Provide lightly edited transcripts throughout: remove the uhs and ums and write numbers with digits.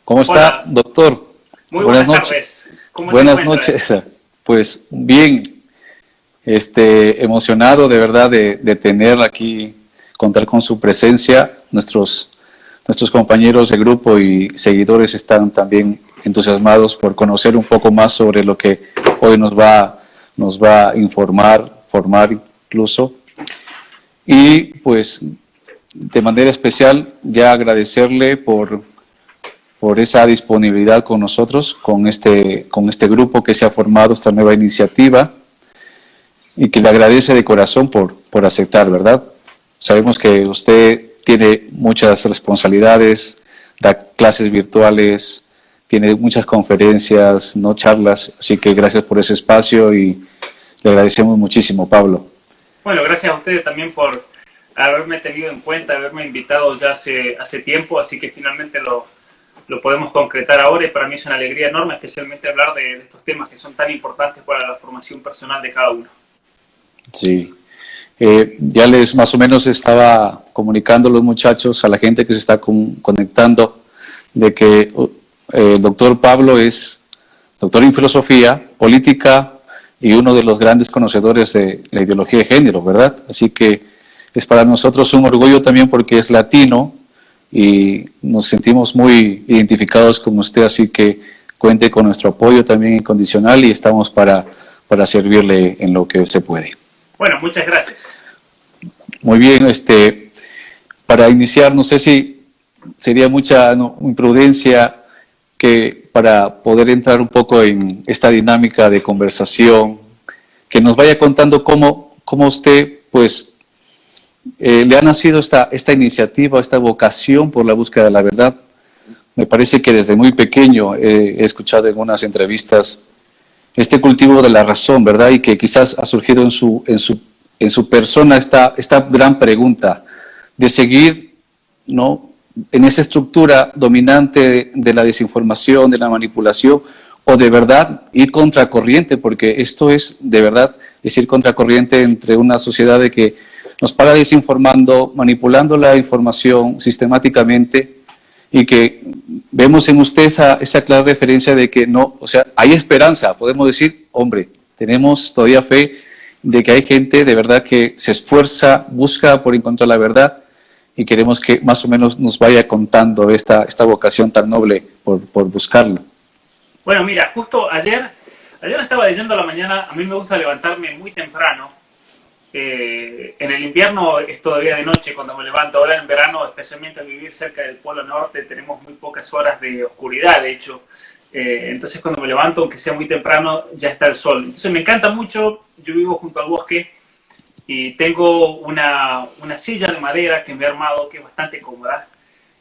¿Cómo está, Hola, doctor? muy Buenas buenas noches. tardes. ¿Cómo te Buenas encuentras? noches. Pues bien, emocionado de verdad de tener aquí, contar con su presencia. Nuestros compañeros de grupo y seguidores están también entusiasmados por conocer un poco más sobre lo que hoy nos va a informar, formar incluso. Y pues de manera especial ya agradecerle por esa disponibilidad con nosotros, con este grupo que se ha formado, esta nueva iniciativa, y que le agradece de corazón por aceptar, ¿verdad? Sabemos que usted tiene muchas responsabilidades, da clases virtuales, tiene muchas conferencias, no charlas, así que gracias por ese espacio y le agradecemos muchísimo, Pablo. Bueno, gracias a ustedes también por haberme tenido en cuenta, haberme invitado ya hace tiempo, así que finalmente lo podemos concretar ahora y para mí es una alegría enorme, especialmente hablar de estos temas que son tan importantes para la formación personal de cada uno. Sí. Ya les más o menos estaba comunicando a los muchachos, a la gente que se está conectando, de que el doctor Pablo es doctor en filosofía, política y uno de los grandes conocedores de la ideología de género, ¿verdad? Así que es para nosotros un orgullo también porque es latino y nos sentimos muy identificados con usted, así que cuente con nuestro apoyo también incondicional y estamos para servirle en lo que se puede. Bueno, muchas gracias. Muy bien, para iniciar, no sé si sería mucha imprudencia que para poder entrar un poco en esta dinámica de conversación, que nos vaya contando cómo usted, pues, le ha nacido esta iniciativa, esta vocación por la búsqueda de la verdad. Me parece que desde muy pequeño he escuchado en unas entrevistas este cultivo de la razón, ¿verdad? Y que quizás ha surgido en su persona esta gran pregunta de seguir, ¿no?, en esa estructura dominante de la desinformación, de la manipulación, o de verdad ir contracorriente, porque esto es de verdad, es ir contracorriente entre una sociedad de que nos para desinformando, manipulando la información sistemáticamente, y que vemos en usted esa clara referencia de que no, o sea, hay esperanza, podemos decir, hombre, tenemos todavía fe de que hay gente de verdad que se esfuerza, busca por encontrar la verdad, y queremos que más o menos nos vaya contando esta vocación tan noble por buscarlo. Bueno, mira, justo ayer estaba leyendo a la mañana, a mí me gusta levantarme muy temprano. En el invierno es todavía de noche cuando me levanto. Ahora en verano, especialmente al vivir cerca del Polo Norte, tenemos muy pocas horas de oscuridad, de hecho. Entonces cuando me levanto, aunque sea muy temprano, ya está el sol. Entonces me encanta mucho. Yo vivo junto al bosque y tengo una silla de madera que me he armado, que es bastante cómoda.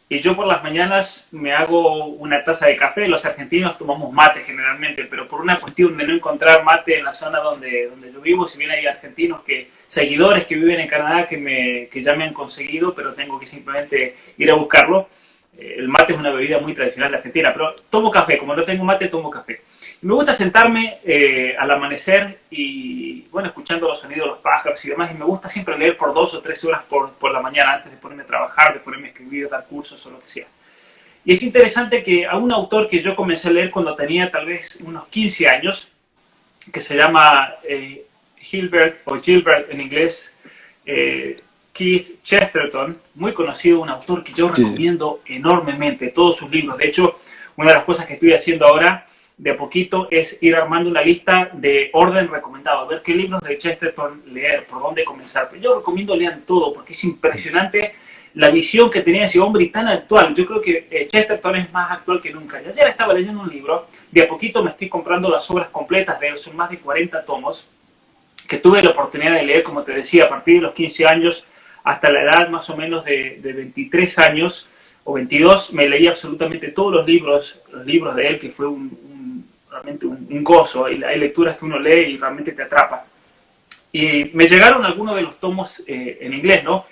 Y yo por las mañanas me hago una taza de café. Los argentinos tomamos mate generalmente, pero por una cuestión de no encontrar mate en la zona donde yo vivo, si bien hay argentinos, seguidores que viven en Canadá que ya me han conseguido, pero tengo que simplemente ir a buscarlo. El mate es una bebida muy tradicional de Argentina, pero tomo café. Como no tengo mate, tomo café. Me gusta sentarme al amanecer y, bueno, escuchando los sonidos de los pájaros y demás, y me gusta siempre leer por 2 o 3 horas por la mañana antes de ponerme a trabajar, de ponerme a escribir, dar cursos o lo que sea. Y es interesante que a un autor que yo comencé a leer cuando tenía tal vez unos 15 años, que se llama Gilbert, o Gilbert en inglés, Keith Chesterton, muy conocido, un autor que yo recomiendo enormemente, todos sus libros. De hecho, una de las cosas que estoy haciendo ahora de a poquito es ir armando una lista de orden recomendado, ver qué libros de Chesterton leer, por dónde comenzar. Pero yo recomiendo lean todo porque es impresionante la visión que tenía ese hombre y tan actual. Yo creo que Chesterton es más actual que nunca. Y ayer estaba leyendo un libro, de a poquito me estoy comprando las obras completas de él, son más de 40 tomos, que tuve la oportunidad de leer, como te decía, a partir de los 15 años hasta la edad más o menos de 23 años o 22, me leí absolutamente todos los libros de él, que fue realmente un gozo. Hay lecturas que uno lee y realmente te atrapa. Y me llegaron algunos de los tomos en inglés, ¿no?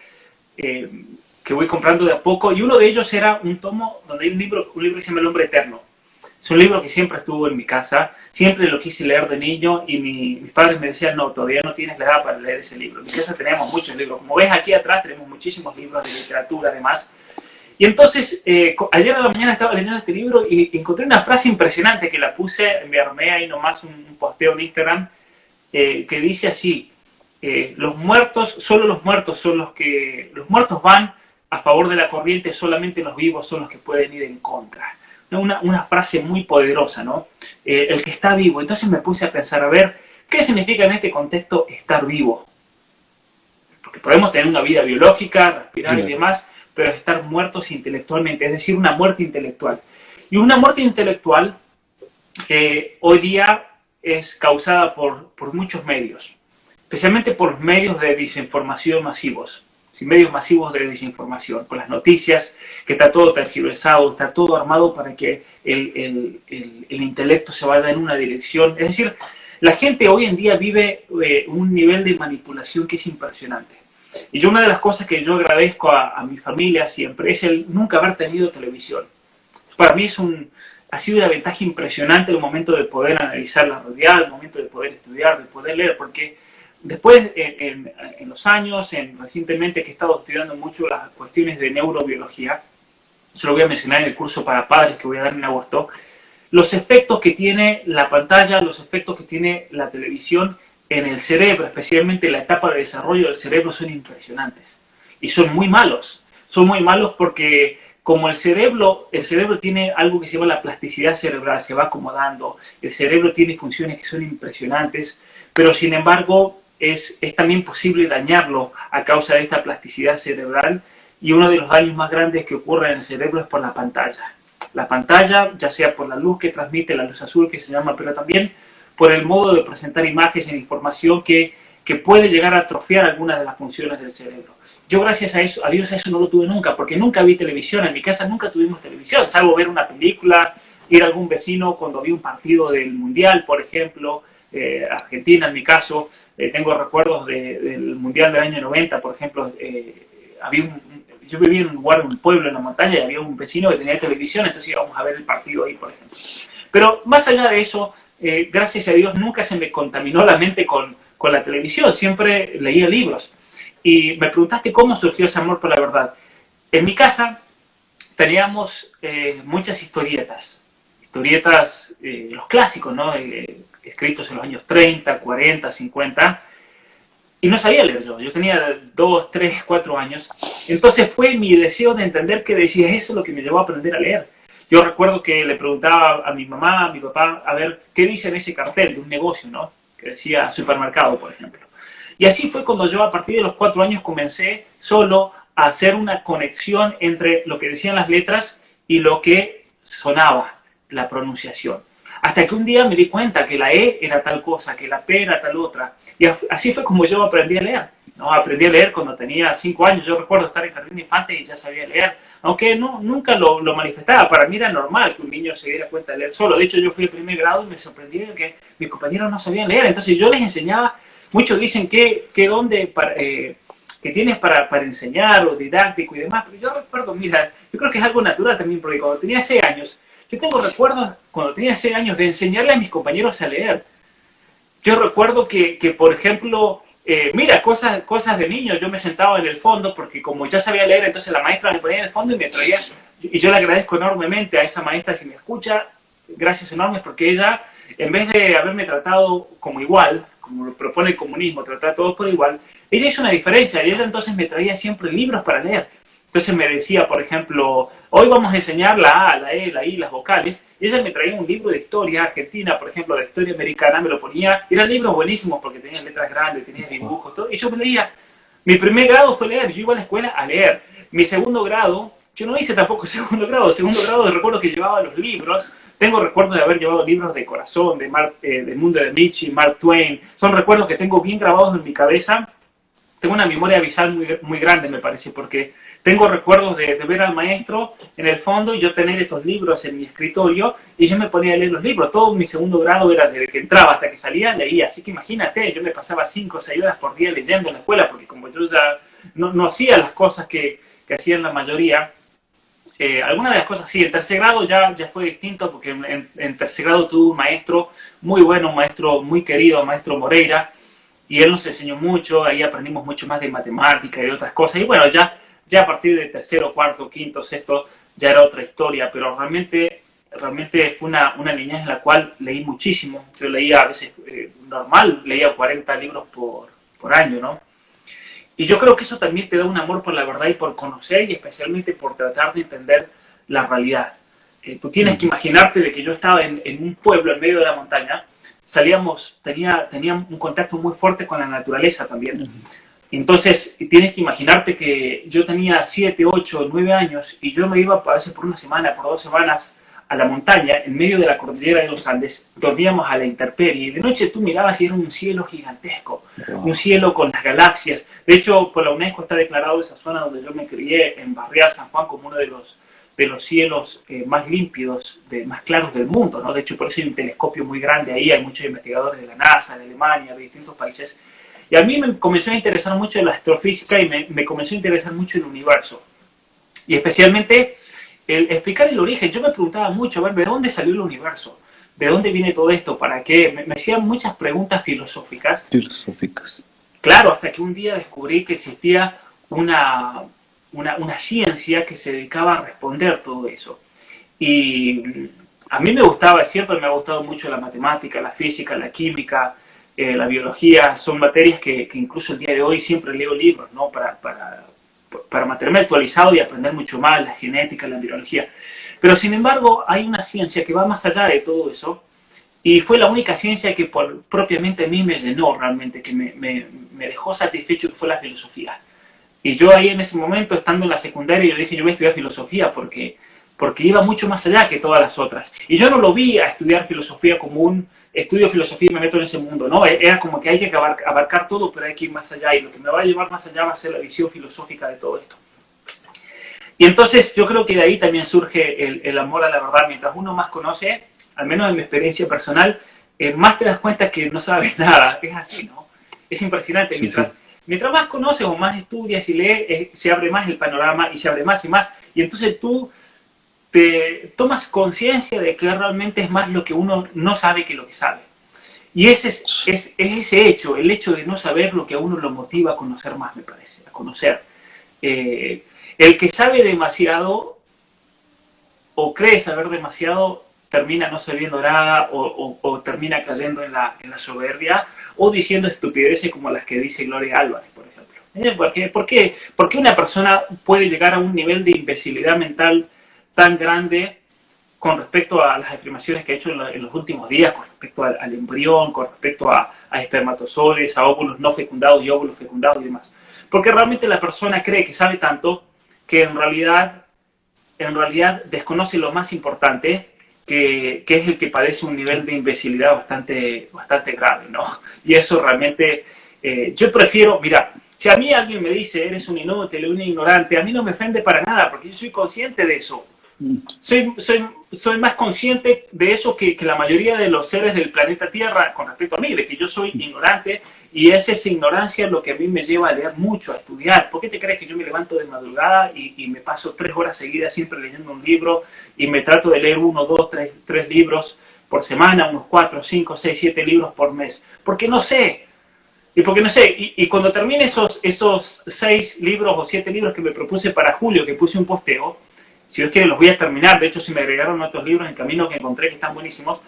Que voy comprando de a poco, y uno de ellos era un tomo donde hay un libro que se llama El Hombre Eterno. Es un libro que siempre estuvo en mi casa, siempre lo quise leer de niño, y mis padres me decían, no, todavía no tienes la edad para leer ese libro. En mi casa teníamos muchos libros, como ves aquí atrás tenemos muchísimos libros de literatura además, Y entonces, ayer a la mañana estaba leyendo este libro y encontré una frase impresionante que la puse, me armé ahí nomás un posteo en Instagram, que dice así, los muertos, solo los muertos son los muertos van a favor de la corriente, solamente los vivos son los que pueden ir en contra. Una frase muy poderosa, ¿no? El que está vivo. Entonces me puse a pensar, a ver, ¿qué significa en este contexto estar vivo? Porque podemos tener una vida biológica, respirar y demás, pero estar muertos intelectualmente, es decir, una muerte intelectual. Y una muerte intelectual que hoy día es causada por muchos medios, especialmente por los medios de desinformación masivos, medios masivos de desinformación, por las noticias, que está todo tergiversado, está todo armado para que el intelecto se vaya en una dirección. Es decir, la gente hoy en día vive un nivel de manipulación que es impresionante. Y yo una de las cosas que yo agradezco a mi familia siempre es el nunca haber tenido televisión. Para mí ha sido una ventaja impresionante el momento de poder analizar la realidad, el momento de poder estudiar, de poder leer, porque después, en los años, recientemente que he estado estudiando mucho las cuestiones de neurobiología, se lo voy a mencionar en el curso para padres que voy a dar en agosto, los efectos que tiene la pantalla, los efectos que tiene la televisión en el cerebro, especialmente en la etapa de desarrollo del cerebro, son impresionantes. Y son muy malos. Son muy malos porque como el cerebro tiene algo que se llama la plasticidad cerebral, se va acomodando, el cerebro tiene funciones que son impresionantes, pero sin embargo es también posible dañarlo a causa de esta plasticidad cerebral, y uno de los daños más grandes que ocurre en el cerebro es por la pantalla. La pantalla, ya sea por la luz que transmite, la luz azul que se llama, pero también por el modo de presentar imágenes e información que puede llegar a atrofiar algunas de las funciones del cerebro. Yo gracias a Dios eso no lo tuve nunca, porque nunca vi televisión, en mi casa nunca tuvimos televisión, salvo ver una película, ir a algún vecino cuando vi un partido del Mundial, por ejemplo, Argentina en mi caso, tengo recuerdos del Mundial del año 90, por ejemplo, yo vivía en un lugar, en un pueblo, en la montaña, y había un vecino que tenía televisión, entonces íbamos a ver el partido ahí, por ejemplo. Pero más allá de eso, gracias a Dios nunca se me contaminó la mente con la televisión, siempre leía libros. Y me preguntaste cómo surgió ese amor por la verdad. En mi casa teníamos muchas historietas, los clásicos, ¿no? Escritos en los años 30, 40, 50, y no sabía leer yo tenía 2, 3, 4 años, entonces fue mi deseo de entender qué decía eso lo que me llevó a aprender a leer. Yo recuerdo que le preguntaba a mi mamá, a mi papá, a ver qué dice en ese cartel de un negocio, ¿no? Que decía supermercado, por ejemplo. Y así fue cuando yo a partir de los 4 años comencé solo a hacer una conexión entre lo que decían las letras y lo que sonaba, la pronunciación. Hasta que un día me di cuenta que la E era tal cosa, que la P era tal otra. Y así fue como yo aprendí a leer, ¿no? Aprendí a leer cuando tenía 5 años. Yo recuerdo estar en jardín de infantes y ya sabía leer. Aunque nunca lo manifestaba. Para mí era normal que un niño se diera cuenta de leer solo. De hecho, yo fui al primer grado y me sorprendí de que mis compañeros no sabían leer. Entonces yo les enseñaba. Muchos dicen que dónde que tienes para enseñar o didáctico y demás. Pero yo recuerdo, mira, yo creo que es algo natural también, porque cuando tenía 6 años, yo tengo recuerdos cuando tenía 6 años de enseñarle a mis compañeros a leer. Yo recuerdo que por ejemplo, mira, cosas de niño, yo me sentaba en el fondo porque como ya sabía leer, entonces la maestra me ponía en el fondo y me traía, y yo le agradezco enormemente a esa maestra si me escucha, gracias enormes, porque ella, en vez de haberme tratado como igual, como lo propone el comunismo, tratar a todos por igual, ella hizo una diferencia, y ella entonces me traía siempre libros para leer. Entonces me decía, por ejemplo, hoy vamos a enseñar la A, la E, la I, las vocales. Y ella me traía un libro de historia argentina, por ejemplo, de historia americana, me lo ponía. Y eran libros buenísimos porque tenían letras grandes, tenían dibujos, todo. Y yo me leía. Mi primer grado fue leer, yo iba a la escuela a leer. Mi segundo grado, yo no hice tampoco segundo grado. Segundo grado recuerdo que llevaba los libros. Tengo recuerdos de haber llevado libros de corazón, del mundo de Nietzsche, Mark Twain. Son recuerdos que tengo bien grabados en mi cabeza. Tengo una memoria visual muy grande, me parece, porque tengo recuerdos de ver al maestro en el fondo y yo tener estos libros en mi escritorio y yo me ponía a leer los libros. Todo mi segundo grado era desde que entraba hasta que salía, leía. Así que imagínate, yo me pasaba 5 o 6 horas por día leyendo en la escuela, porque como yo ya no hacía las cosas que hacían la mayoría, algunas de las cosas sí. En tercer grado ya fue distinto, porque en tercer grado tuve un maestro muy bueno, un maestro muy querido, el maestro Moreira, y él nos enseñó mucho, ahí aprendimos mucho más de matemática y de otras cosas. Y bueno, ya Ya a partir de tercero, cuarto, quinto, sexto, ya era otra historia, pero realmente fue una niñez en la cual leí muchísimo. Yo leía a veces, normal, leía 40 libros por año, ¿no? Y yo creo que eso también te da un amor por la verdad y por conocer y especialmente por tratar de entender la realidad. Tú tienes que imaginarte de que yo estaba en un pueblo en medio de la montaña, tenía un contacto muy fuerte con la naturaleza también. Entonces tienes que imaginarte que yo tenía 7, 8, 9 años y yo me iba a veces por una semana, por 2 semanas a la montaña, en medio de la cordillera de los Andes, dormíamos a la intemperie y de noche tú mirabas y era un cielo gigantesco, un cielo con las galaxias. De hecho, por la UNESCO está declarado esa zona donde yo me crié, en Barrial San Juan, como uno de los cielos más límpidos, más claros del mundo, ¿no? De hecho, por eso hay un telescopio muy grande ahí, hay muchos investigadores de la NASA, de Alemania, de distintos países. Y a mí me comenzó a interesar mucho la astrofísica y me comenzó a interesar mucho el universo. Y especialmente el explicar el origen. Yo me preguntaba mucho, a ver, ¿de dónde salió el universo? ¿De dónde viene todo esto? ¿Para qué? Me hacían muchas preguntas filosóficas. Claro, hasta que un día descubrí que existía una ciencia que se dedicaba a responder todo eso. Y a mí me gustaba, siempre me ha gustado mucho la matemática, la física, la química, la biología. Son materias que incluso el día de hoy siempre leo libros, ¿no? Para mantenerme actualizado y aprender mucho más, la genética, la biología. Pero sin embargo, hay una ciencia que va más allá de todo eso, y fue la única ciencia que propiamente a mí me llenó realmente, que me dejó satisfecho, que fue la filosofía. Y yo ahí en ese momento, estando en la secundaria, yo dije, yo voy a estudiar filosofía porque iba mucho más allá que todas las otras. Y yo no lo vi a estudiar filosofía como un estudio filosofía y me meto en ese mundo, ¿no? Era como que hay que abarcar todo, pero hay que ir más allá. Y lo que me va a llevar más allá va a ser la visión filosófica de todo esto. Y entonces yo creo que de ahí también surge el amor a la verdad. Mientras uno más conoce, al menos en mi experiencia personal, más te das cuenta que no sabes nada. Es así, ¿no? Es impresionante. Sí, Mientras más conoces o más estudias y lees, se abre más el panorama y se abre más y más. Y entonces tú te tomas conciencia de que realmente es más lo que uno no sabe que lo que sabe. Y ese es ese hecho, el hecho de no saber lo que a uno lo motiva a conocer más, me parece, a conocer. El que sabe demasiado o cree saber demasiado termina no sabiendo nada o termina cayendo en la soberbia o diciendo estupideces como las que dice Gloria Álvarez, por ejemplo. ¿Por qué una persona puede llegar a un nivel de imbecilidad mental tan grande con respecto a las afirmaciones que ha hecho en los últimos días, con respecto al embrión, con respecto a espermatozoides, a óvulos no fecundados y óvulos fecundados y demás? Porque realmente la persona cree que sabe tanto que en realidad desconoce lo más importante, que es el que padece un nivel de imbecilidad bastante grave, ¿no? Y eso realmente, yo prefiero, mira, si a mí alguien me dice, eres un inútil, un ignorante, a mí no me ofende para nada, porque yo soy consciente de eso. Soy más consciente de eso que la mayoría de los seres del planeta Tierra con respecto a mí, de que yo soy ignorante, y es esa ignorancia lo que a mí me lleva a leer mucho, a estudiar. ¿Por qué te crees que yo me levanto de madrugada y me paso 3 horas seguidas siempre leyendo un libro y me trato de leer 1, 2, 3 libros por semana, unos 4, 5, 6, 7 libros por mes? Porque no sé. Y cuando termine esos 6 libros o 7 libros que me propuse para julio, que puse un posteo, si Dios quiere los voy a terminar, de hecho se me agregaron otros libros en el camino que encontré que están buenísimos,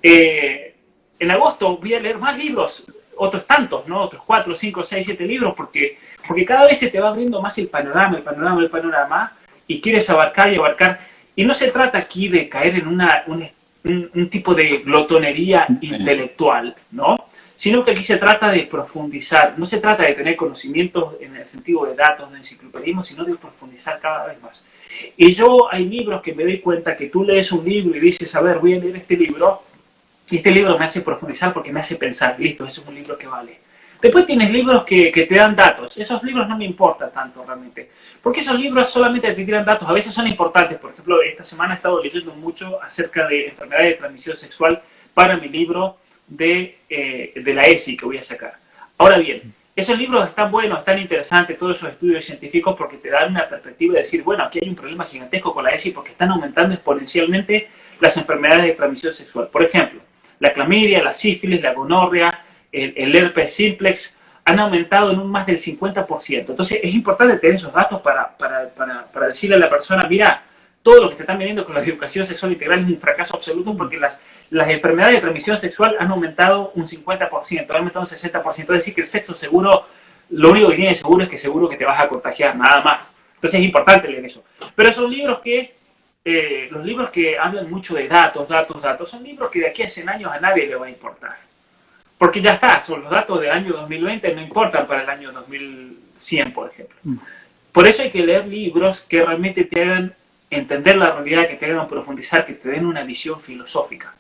en agosto voy a leer más libros, otros tantos, ¿no? Otros 4, 5, 6, 7 libros, porque cada vez se te va abriendo más el panorama, y quieres abarcar y abarcar. Y no se trata aquí de caer en un tipo de glotonería intelectual, ¿no? Sino que aquí se trata de profundizar. No se trata de tener conocimientos en el sentido de datos, de enciclopedismo, sino de profundizar cada vez más. Y hay libros que me doy cuenta que tú lees un libro y dices, a ver, voy a leer este libro, y este libro me hace profundizar porque me hace pensar, listo, ese es un libro que vale. Después tienes libros que te dan datos. Esos libros no me importan tanto realmente, porque esos libros solamente te tiran datos. A veces son importantes. Por ejemplo, esta semana he estado leyendo mucho acerca de enfermedades de transmisión sexual para mi libro de la ESI que voy a sacar. Ahora bien, esos libros están buenos, están interesantes, todos esos estudios científicos, porque te dan una perspectiva de decir, bueno, aquí hay un problema gigantesco con la ESI porque están aumentando exponencialmente las enfermedades de transmisión sexual. Por ejemplo, la clamidia, la sífilis, la gonorrea, el herpes simplex, han aumentado en un más del 50%. Entonces es importante tener esos datos para decirle a la persona, mira, todo lo que te están vendiendo con la educación sexual integral es un fracaso absoluto porque las enfermedades de transmisión sexual han aumentado un 50%, han aumentado un 60%. Es decir, que el sexo seguro, lo único que tiene seguro es que seguro que te vas a contagiar, nada más. Entonces es importante leer eso. Pero son libros que, los libros que hablan mucho de datos, son libros que de aquí a 100 años a nadie le va a importar. Porque ya está, son los datos del año 2020 no importan para el año 2100, por ejemplo. Por eso hay que leer libros que realmente te hagan entender la realidad, que te hagan profundizar, que te den una visión filosófica.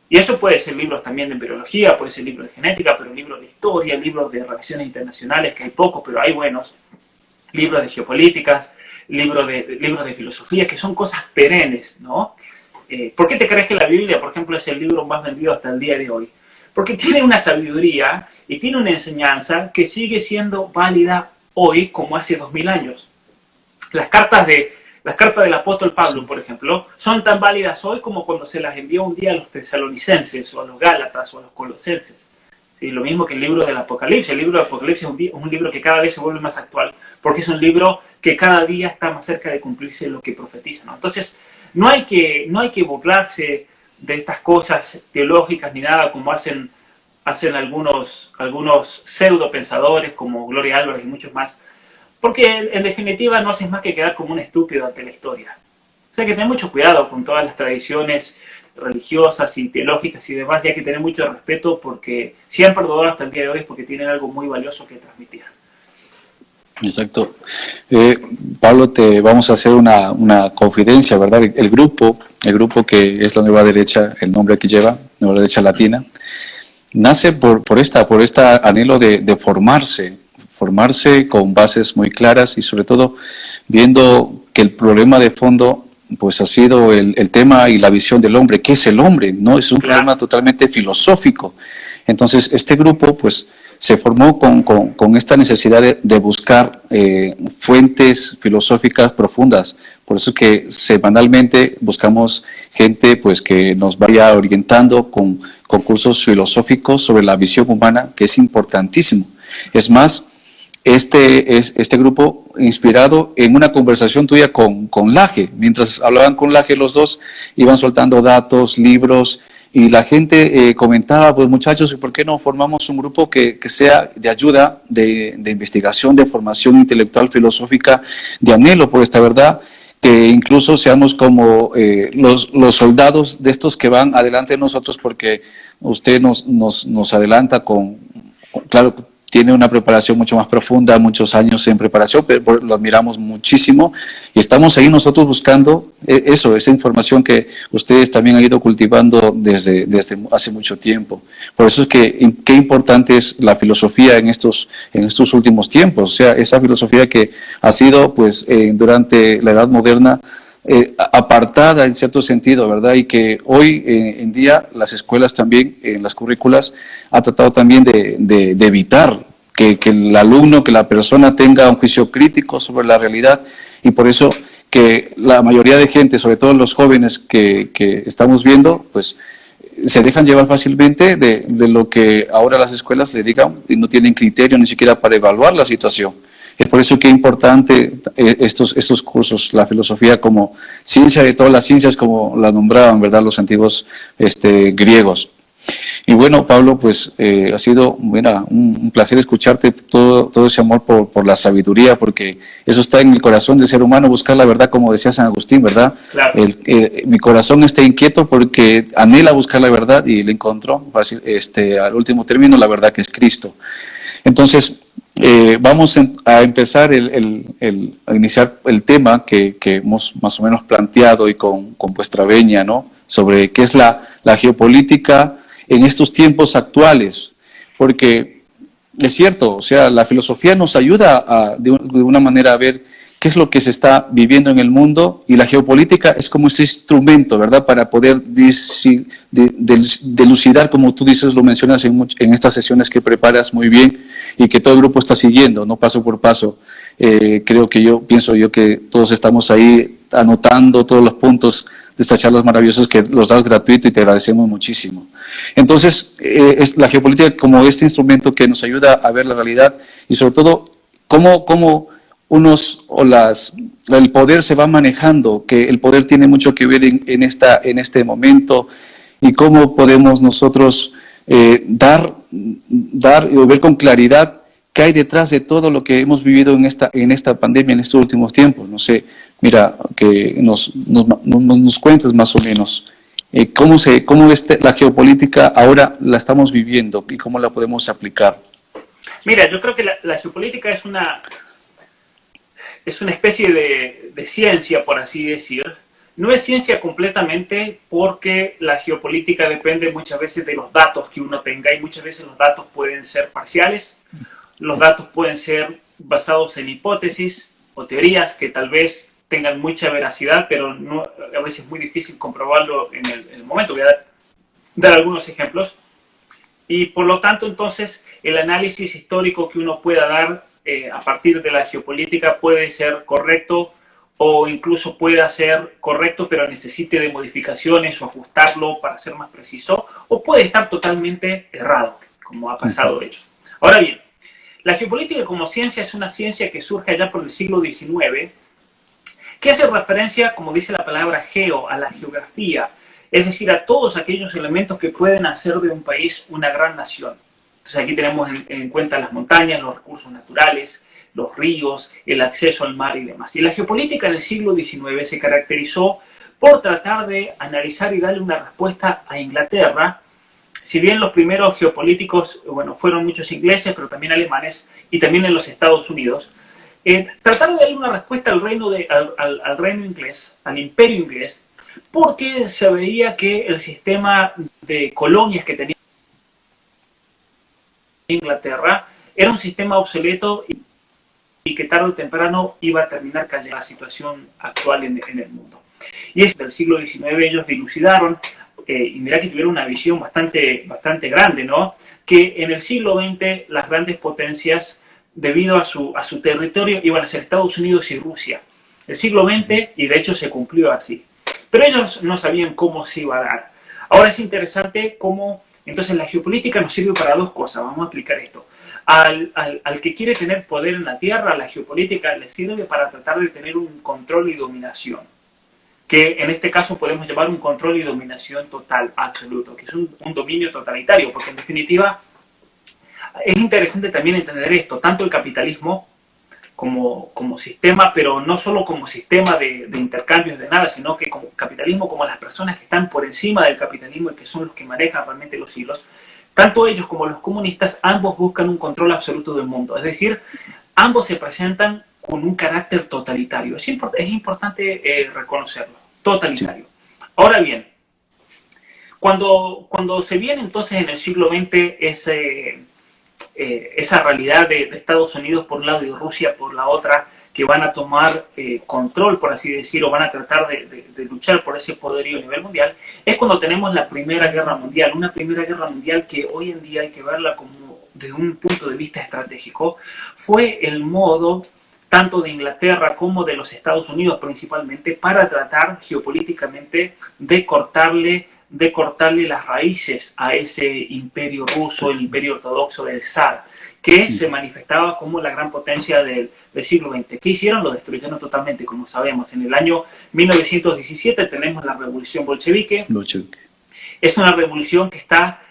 Y eso puede ser libros también de embriología, puede ser libros de genética, pero libros de historia, libros de relaciones internacionales, que hay pocos, pero hay buenos, libros de geopolíticas, libros de filosofía, que son cosas perennes, ¿no? ¿Por qué te crees que la Biblia, por ejemplo, es el libro más vendido hasta el día de hoy? Porque tiene una sabiduría y tiene una enseñanza que sigue siendo válida hoy como hace 2000 años. Las cartas del apóstol Pablo, por ejemplo, son tan válidas hoy como cuando se las envió un día a los tesalonicenses o a los gálatas o a los colosenses. ¿Sí? Lo mismo que el libro del Apocalipsis. El libro del Apocalipsis es un libro que cada vez se vuelve más actual porque es un libro que cada día está más cerca de cumplirse lo que profetiza, ¿no? Entonces, no hay que burlarse de estas cosas teológicas ni nada como hacen algunos pseudo pensadores como Gloria Álvarez y muchos más, porque en definitiva no haces más que quedar como un estúpido ante la historia. O sea, hay que tener mucho cuidado con todas las tradiciones religiosas y teológicas y demás, y hay que tener mucho respeto porque si han perdurado hasta el día de hoy es porque tienen algo muy valioso que transmitir. Exacto. Pablo, te vamos a hacer una confidencia, ¿verdad? El grupo que es la Nueva Derecha, el nombre que lleva, Nueva Derecha Latina, nace por este anhelo de formarse con bases muy claras y sobre todo viendo que el problema de fondo pues ha sido el tema y la visión del hombre. ¿Qué es el hombre? No es un problema totalmente filosófico. Entonces este grupo pues se formó con esta necesidad de buscar fuentes filosóficas profundas. Por eso es que semanalmente buscamos gente pues que nos vaya orientando con cursos filosóficos sobre la visión humana, que es importantísimo. Es más, este grupo inspirado en una conversación tuya con Laje. Mientras hablaban con Laje los dos, iban soltando datos, libros, y la gente comentaba, pues muchachos, ¿por qué no formamos un grupo que sea de ayuda, de investigación, de formación intelectual, filosófica, de anhelo por esta verdad, que incluso seamos como los soldados de estos que van adelante de nosotros, porque usted nos adelanta claro, tiene una preparación mucho más profunda, muchos años en preparación, pero lo admiramos muchísimo y estamos ahí nosotros buscando esa información que ustedes también han ido cultivando desde hace mucho tiempo. Por eso es que qué importante es la filosofía en estos últimos tiempos, o sea, esa filosofía que ha sido pues durante la Edad Moderna apartada en cierto sentido, ¿verdad? Y que hoy en día las escuelas también, en las currículas, ha tratado también de evitar que el alumno, que la persona tenga un juicio crítico sobre la realidad, y por eso que la mayoría de gente, sobre todo los jóvenes que estamos viendo, pues se dejan llevar fácilmente de lo que ahora las escuelas le digan y no tienen criterio ni siquiera para evaluar la situación. Es por eso que es importante estos cursos, la filosofía como ciencia de todas las ciencias, como la nombraban, ¿verdad?, los antiguos griegos. Y bueno, Pablo, pues ha sido un placer escucharte, todo ese amor por la sabiduría, porque eso está en el corazón del ser humano, buscar la verdad, como decía San Agustín, ¿verdad? Claro. Mi corazón está inquieto porque anhela buscar la verdad y le encontró, al último término, la verdad que es Cristo. Entonces, vamos a empezar a iniciar el tema que hemos más o menos planteado y con vuestra veña, ¿no? Sobre qué es la geopolítica en estos tiempos actuales, porque es cierto, o sea, la filosofía nos ayuda de una manera a ver qué es lo que se está viviendo en el mundo, y la geopolítica es como ese instrumento, ¿verdad?, para poder dilucidar, como tú dices, lo mencionas en estas sesiones que preparas muy bien y que todo el grupo está siguiendo, ¿no?, paso por paso. Pienso yo que todos estamos ahí anotando todos los puntos estas charlas maravillosas que los das gratuito y te agradecemos muchísimo. Entonces, es la geopolítica como este instrumento que nos ayuda a ver la realidad y sobre todo cómo el poder se va manejando, que el poder tiene mucho que ver en este momento y cómo podemos nosotros dar o ver con claridad qué hay detrás de todo lo que hemos vivido en esta pandemia en estos últimos tiempos. No sé, mira, que nos cuentes más o menos cómo la geopolítica ahora la estamos viviendo y cómo la podemos aplicar. Mira, yo creo que la geopolítica es una especie de ciencia, por así decir. No es ciencia completamente porque la geopolítica depende muchas veces de los datos que uno tenga y muchas veces los datos pueden ser parciales, los datos pueden ser basados en hipótesis o teorías que tal vez tengan mucha veracidad, pero a veces es muy difícil comprobarlo en el momento. Voy a dar algunos ejemplos. Y por lo tanto, entonces, el análisis histórico que uno pueda dar a partir de la geopolítica puede ser correcto o incluso pueda ser correcto pero necesite de modificaciones o ajustarlo para ser más preciso, o puede estar totalmente errado, como ha pasado de hecho. Ahora bien, la geopolítica como ciencia es una ciencia que surge allá por el siglo XIX, que hace referencia, como dice la palabra geo, a la geografía, es decir, a todos aquellos elementos que pueden hacer de un país una gran nación. Entonces aquí tenemos en cuenta las montañas, los recursos naturales, los ríos, el acceso al mar y demás. Y la geopolítica en el siglo XIX se caracterizó por tratar de analizar y darle una respuesta a Inglaterra. Si bien los primeros geopolíticos, bueno, fueron muchos ingleses, pero también alemanes, y también en los Estados Unidos, trataron de darle una respuesta al reino inglés, al imperio inglés, porque se veía que el sistema de colonias que tenía Inglaterra era un sistema obsoleto y que tarde o temprano iba a terminar cayendo la situación actual en el mundo. Y es del siglo XIX ellos dilucidaron, y mirá que tuvieron una visión bastante grande, ¿no? Que en el siglo XX las grandes potencias, debido a su territorio, iban a ser Estados Unidos y Rusia. El siglo XX, y de hecho se cumplió así. Pero ellos no sabían cómo se iba a dar. Ahora es interesante cómo, entonces la geopolítica nos sirve para dos cosas, vamos a explicar esto. Al que quiere tener poder en la tierra, la geopolítica le sirve para tratar de tener un control y dominación, que en este caso podemos llamar un control y dominación total, absoluto, que es un dominio totalitario, porque en definitiva es interesante también entender esto, tanto el capitalismo como sistema, pero no solo como sistema de intercambios de nada, sino que como capitalismo, como las personas que están por encima del capitalismo y que son los que manejan realmente los hilos, tanto ellos como los comunistas, ambos buscan un control absoluto del mundo. Es decir, ambos se presentan con un carácter totalitario. Es importante reconocerlo, totalitario. Ahora bien, cuando se viene entonces en el siglo XX esa realidad de Estados Unidos por un lado y Rusia por la otra, que van a tomar control, por así decirlo, van a tratar de luchar por ese poderío a nivel mundial, es cuando tenemos la Primera Guerra Mundial, una Primera Guerra Mundial que hoy en día hay que verla como desde un punto de vista estratégico, fue el modo tanto de Inglaterra como de los Estados Unidos principalmente para tratar geopolíticamente de cortarle las raíces a ese imperio ruso, el imperio ortodoxo del zar, que se manifestaba como la gran potencia del siglo XX. ¿Qué hicieron? Lo destruyeron totalmente, como sabemos. En el año 1917 tenemos la revolución bolchevique. Es una revolución que está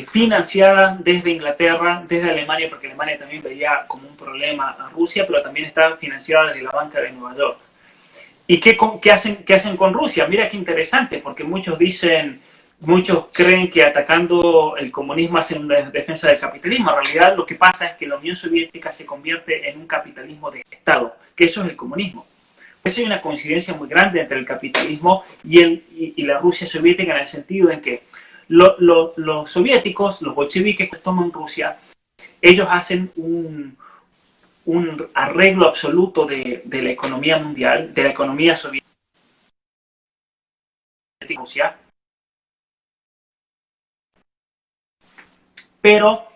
financiada desde Inglaterra, desde Alemania, porque Alemania también veía como un problema a Rusia, pero también está financiada desde la banca de Nueva York. ¿Y qué hacen con Rusia? Mira qué interesante, porque muchos creen que atacando el comunismo hacen una defensa del capitalismo. En realidad lo que pasa es que la Unión Soviética se convierte en un capitalismo de Estado, que eso es el comunismo. Eso hay una coincidencia muy grande entre el capitalismo y la Rusia soviética, en el sentido en que los soviéticos, los bolcheviques que toman Rusia, ellos hacen un arreglo absoluto de la economía mundial, de la economía soviética, Rusia, pero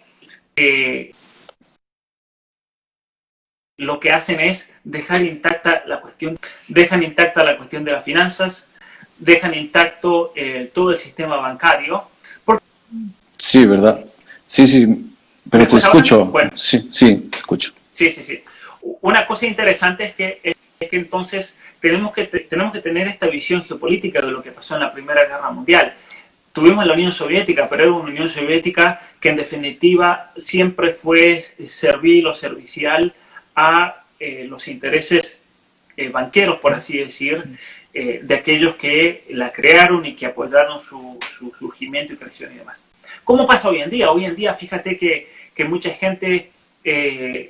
lo que hacen es dejan intacta la cuestión de las finanzas, dejan intacto todo el sistema bancario. Sí, ¿verdad? Sí, sí, pero te escucho. Bueno, Sí, sí, te escucho. sí, sí, sí. Una cosa interesante es que entonces tenemos que tener esta visión geopolítica de lo que pasó en la Primera Guerra Mundial. Tuvimos la Unión Soviética, pero era una Unión Soviética que en definitiva siempre fue servil o servicial a los intereses banqueros, por así decir, de aquellos que la crearon y que apoyaron su surgimiento y creación y demás. ¿Cómo pasa hoy en día? Hoy en día, fíjate que mucha gente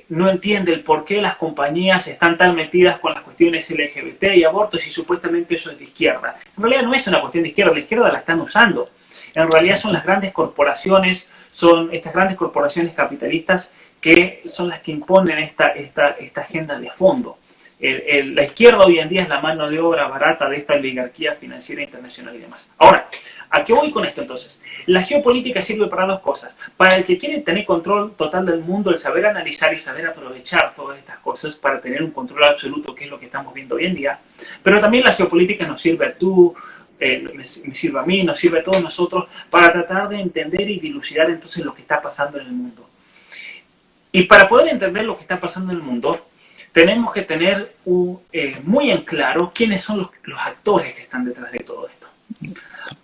no entiende el por qué las compañías están tan metidas con las cuestiones LGBT y abortos y supuestamente eso es de izquierda. En realidad no es una cuestión de izquierda, la izquierda la están usando. En realidad son las grandes corporaciones, son estas grandes corporaciones capitalistas que son las que imponen esta agenda de fondo. La izquierda hoy en día es la mano de obra barata de esta oligarquía financiera internacional y demás. Ahora, ¿a qué voy con esto entonces? La geopolítica sirve para dos cosas. Para el que quiere tener control total del mundo, el saber analizar y saber aprovechar todas estas cosas para tener un control absoluto, que es lo que estamos viendo hoy en día. Pero también la geopolítica nos sirve a tú, me sirve a mí, nos sirve a todos nosotros para tratar de entender y dilucidar entonces lo que está pasando en el mundo. Y para poder entender lo que está pasando en el mundo, tenemos que tener muy en claro quiénes son los actores que están detrás de todo esto.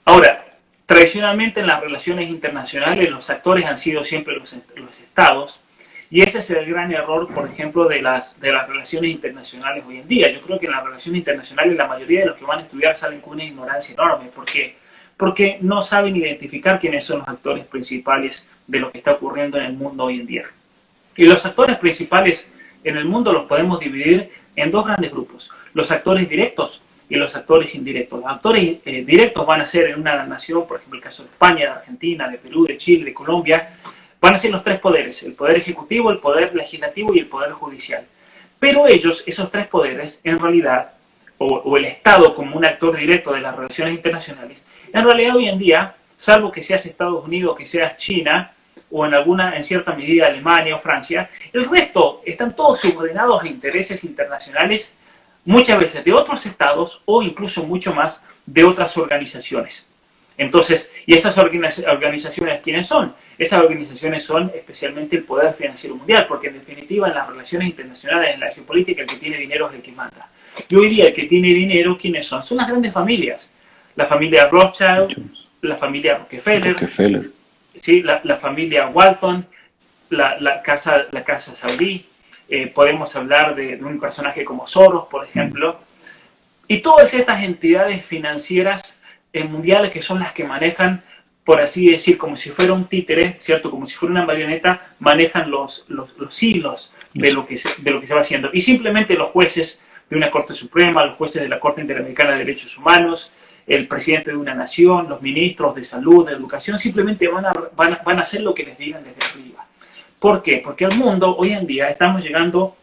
Ahora, tradicionalmente en las relaciones internacionales los actores han sido siempre los estados, y ese es el gran error, por ejemplo, de las relaciones internacionales hoy en día. Yo creo que en las relaciones internacionales la mayoría de los que van a estudiar salen con una ignorancia enorme. ¿Por qué? Porque no saben identificar quiénes son los actores principales de lo que está ocurriendo en el mundo hoy en día. Y los actores principales en el mundo los podemos dividir en dos grandes grupos: los actores directos y los actores indirectos. Los actores directos van a ser en una nación, por ejemplo el caso de España, de Argentina, de Perú, de Chile, de Colombia, van a ser los tres poderes: el poder ejecutivo, el poder legislativo y el poder judicial. Pero ellos, esos tres poderes, en realidad, o el Estado como un actor directo de las relaciones internacionales, en realidad hoy en día, salvo que seas Estados Unidos, que seas China, o en cierta medida Alemania o Francia, el resto están todos subordinados a intereses internacionales, muchas veces de otros estados o incluso mucho más de otras organizaciones. Entonces, ¿y esas organizaciones quiénes son? Esas organizaciones son especialmente el poder financiero mundial, porque en definitiva en las relaciones internacionales, en la geopolítica, el que tiene dinero es el que manda. Y hoy día el que tiene dinero, ¿quiénes son? Son las grandes familias. La familia Rothschild, la familia Rockefeller. ¿Sí? La familia Walton, la casa saudí, podemos hablar de un personaje como Soros, por ejemplo, y todas estas entidades financieras mundiales que son las que manejan, por así decir, como si fuera un títere, ¿cierto? Como si fuera una marioneta, manejan los hilos de lo que se va haciendo. Y simplemente los jueces de una Corte Suprema, los jueces de la Corte Interamericana de Derechos Humanos, el presidente de una nación, los ministros de salud, de educación, simplemente van a hacer lo que les digan desde arriba. ¿Por qué? Porque el mundo, hoy en día, estamos llegando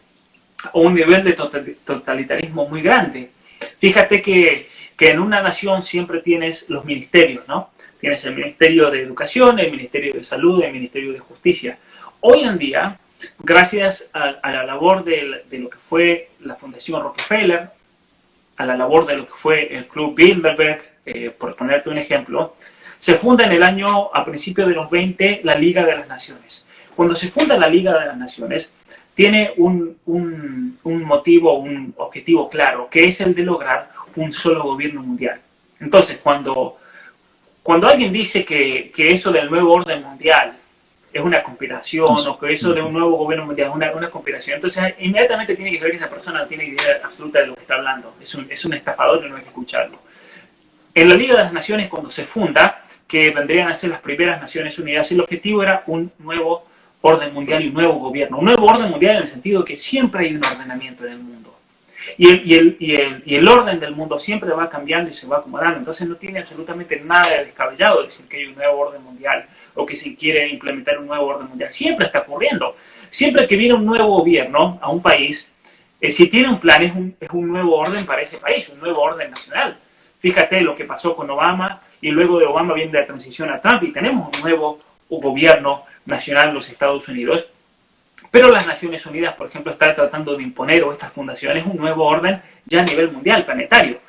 a un nivel de totalitarismo muy grande. Fíjate que en una nación siempre tienes los ministerios, ¿no? Tienes el Ministerio de Educación, el Ministerio de Salud, el Ministerio de Justicia. Hoy en día, gracias a la labor de lo que fue la Fundación Rockefeller, a la labor de lo que fue el Club Bilderberg, por ponerte un ejemplo, se funda a principios de los 20 la Liga de las Naciones. Cuando se funda la Liga de las Naciones, tiene un motivo, un objetivo claro, que es el de lograr un solo gobierno mundial. Entonces, cuando alguien dice que eso del nuevo orden mundial es una conspiración, o que eso de un nuevo gobierno mundial es una conspiración, entonces inmediatamente tiene que saber que esa persona no tiene idea absoluta de lo que está hablando. Es un estafador y no hay que escucharlo. En la Liga de las Naciones, cuando se funda, que vendrían a ser las primeras Naciones Unidas, el objetivo era un nuevo orden mundial y un nuevo gobierno. Un nuevo orden mundial en el sentido de que siempre hay un ordenamiento en el mundo. Y el orden del mundo siempre va cambiando y se va acomodando. Entonces no tiene absolutamente nada de descabellado decir que hay un nuevo orden mundial o que se quiere implementar un nuevo orden mundial. Siempre está ocurriendo. Siempre que viene un nuevo gobierno a un país, si tiene un plan, es un nuevo orden para ese país, un nuevo orden nacional. Fíjate lo que pasó con Obama, y luego de Obama viene la transición a Trump y tenemos un nuevo gobierno nacional en los Estados Unidos. Pero las Naciones Unidas, por ejemplo, están tratando de imponer, o estas fundaciones, un nuevo orden ya a nivel mundial, planetario.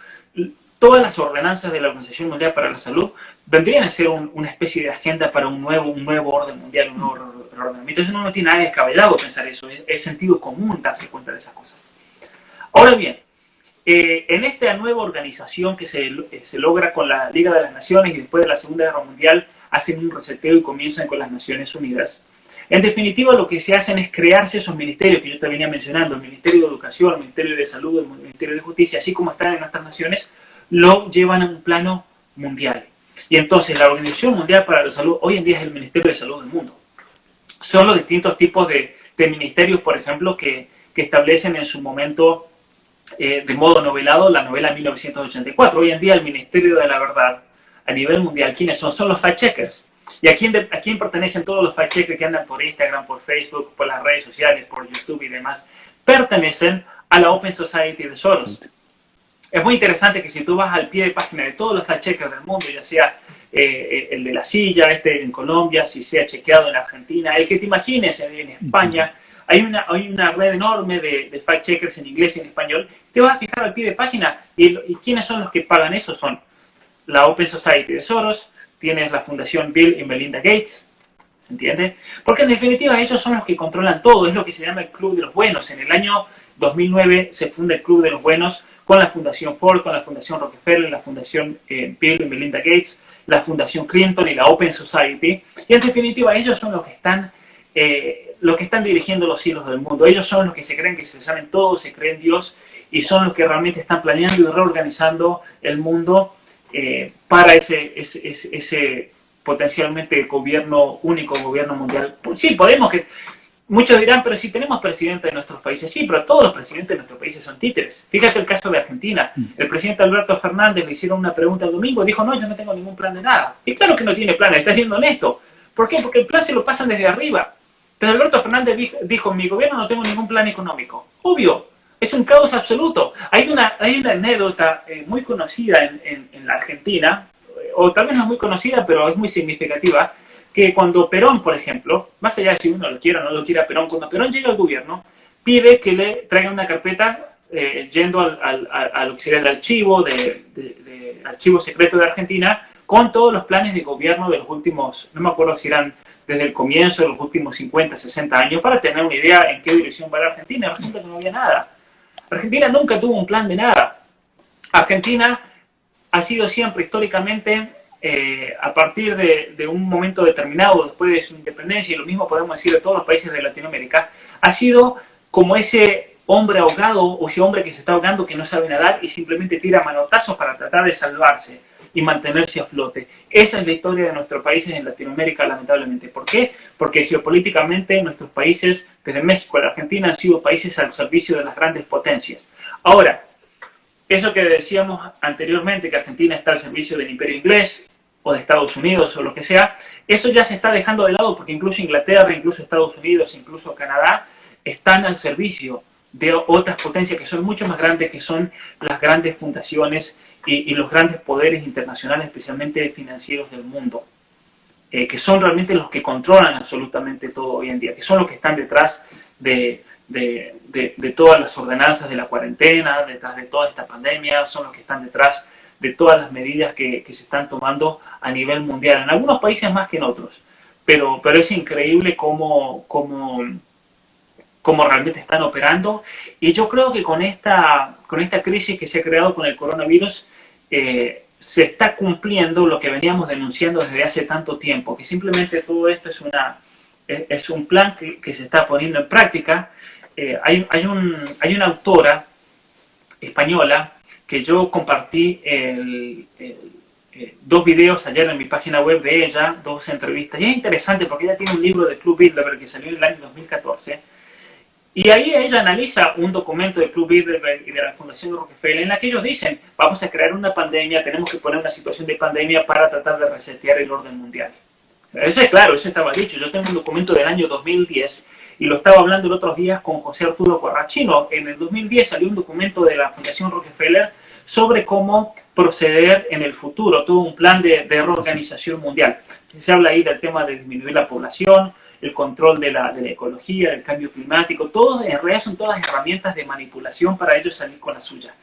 todas las ordenanzas de la Organización Mundial para la Salud vendrían a ser una especie de agenda para un nuevo orden mundial, un nuevo ordenamiento. Entonces no tiene nada descabellado pensar eso, es sentido común darse cuenta de esas cosas. Ahora bien, en esta nueva organización que se logra con la Liga de las Naciones y después de la Segunda Guerra Mundial, hacen un reseteo y comienzan con las Naciones Unidas. En definitiva, lo que se hacen es crearse esos ministerios que yo te venía mencionando, el Ministerio de Educación, el Ministerio de Salud, el Ministerio de Justicia, así como están en nuestras naciones, lo llevan a un plano mundial. Y entonces la Organización Mundial para la Salud hoy en día es el Ministerio de Salud del mundo. Son los distintos tipos de ministerios, por ejemplo, que establecen en su momento de modo novelado la novela 1984. Hoy en día el Ministerio de la Verdad a nivel mundial, ¿quiénes son? Son los fact-checkers. ¿Y a quién pertenecen todos los fact-checkers que andan por Instagram, por Facebook, por las redes sociales, por YouTube y demás? Pertenecen a la Open Society de Soros. Es muy interesante que si tú vas al pie de página de todos los fact-checkers del mundo, ya sea el de La Silla, en Colombia, si sea chequeado en Argentina, el que te imagines en España, hay una red enorme de fact-checkers en inglés y en español. Te vas a fijar al pie de página y ¿quiénes son los que pagan eso? Son la Open Society de Soros, tienes la Fundación Bill y Melinda Gates, ¿se entiende? Porque en definitiva ellos son los que controlan todo, es lo que se llama el Club de los Buenos. En el año 2009 se funda el Club de los Buenos con la Fundación Ford, con la Fundación Rockefeller, la Fundación Bill y Melinda Gates, la Fundación Clinton y la Open Society. Y en definitiva ellos son los que están dirigiendo los hilos del mundo. Ellos son los que se creen que se saben todo, se creen Dios y son los que realmente están planeando y reorganizando el mundo para ese potencialmente único gobierno mundial. Sí, muchos dirán, pero si tenemos presidentes de nuestros países, sí, pero todos los presidentes de nuestros países son títeres. Fíjate el caso de Argentina. El presidente Alberto Fernández le hicieron una pregunta el domingo y dijo, no, yo no tengo ningún plan de nada. Y claro que no tiene plan, está siendo honesto. ¿Por qué? Porque el plan se lo pasan desde arriba. Entonces Alberto Fernández dijo, en mi gobierno no tengo ningún plan económico. Obvio. Es un caos absoluto. Hay una anécdota muy conocida en la Argentina, o tal vez no es muy conocida, pero es muy significativa, que cuando Perón, por ejemplo, más allá de si uno lo quiera o no lo quiera Perón, cuando Perón llega al gobierno, pide que le traigan una carpeta yendo a lo que sería el archivo archivo secreto de Argentina, con todos los planes de gobierno de los últimos, no me acuerdo si eran desde el comienzo de los últimos 50, 60 años, para tener una idea en qué dirección va la Argentina. Resulta que no había nada. Argentina nunca tuvo un plan de nada. Argentina ha sido siempre históricamente, a partir de un momento determinado después de su independencia, y lo mismo podemos decir de todos los países de Latinoamérica, ha sido como ese hombre ahogado o ese hombre que se está ahogando que no sabe nadar y simplemente tira manotazos para tratar de salvarse y mantenerse a flote. Esa es la historia de nuestros países en Latinoamérica, lamentablemente. ¿Por qué? Porque geopolíticamente nuestros países, desde México a la Argentina, han sido países al servicio de las grandes potencias. Ahora, eso que decíamos anteriormente, que Argentina está al servicio del Imperio Inglés, o de Estados Unidos, o lo que sea, eso ya se está dejando de lado, porque incluso Inglaterra, incluso Estados Unidos, incluso Canadá, están al servicio de otras potencias que son mucho más grandes, que son las grandes fundaciones y los grandes poderes internacionales, especialmente financieros del mundo, que son realmente los que controlan absolutamente todo hoy en día, que son los que están detrás de todas las ordenanzas de la cuarentena, detrás de toda esta pandemia, son los que están detrás de todas las medidas que se están tomando a nivel mundial, en algunos países más que en otros, pero es increíble cómo realmente están operando. Y yo creo que con esta crisis que se ha creado con el coronavirus, se está cumpliendo lo que veníamos denunciando desde hace tanto tiempo, que simplemente todo esto es un plan que se está poniendo en práctica. Hay una autora española que yo compartí dos videos ayer en mi página web de ella, dos entrevistas, y es interesante porque ella tiene un libro de Club Bilderberg que salió en el año 2014, y ahí ella analiza un documento del Club Bilderberg y de la Fundación Rockefeller en la que ellos dicen, vamos a crear una pandemia, tenemos que poner una situación de pandemia para tratar de resetear el orden mundial. Eso es claro, eso estaba dicho. Yo tengo un documento del año 2010 y lo estaba hablando los otros días con José Arturo Corrachino. En el 2010 salió un documento de la Fundación Rockefeller sobre cómo proceder en el futuro, todo un plan de reorganización mundial. Se habla ahí del tema de disminuir la población, el control de la ecología, del cambio climático, todos en realidad son todas herramientas de manipulación para ellos salir con la suya.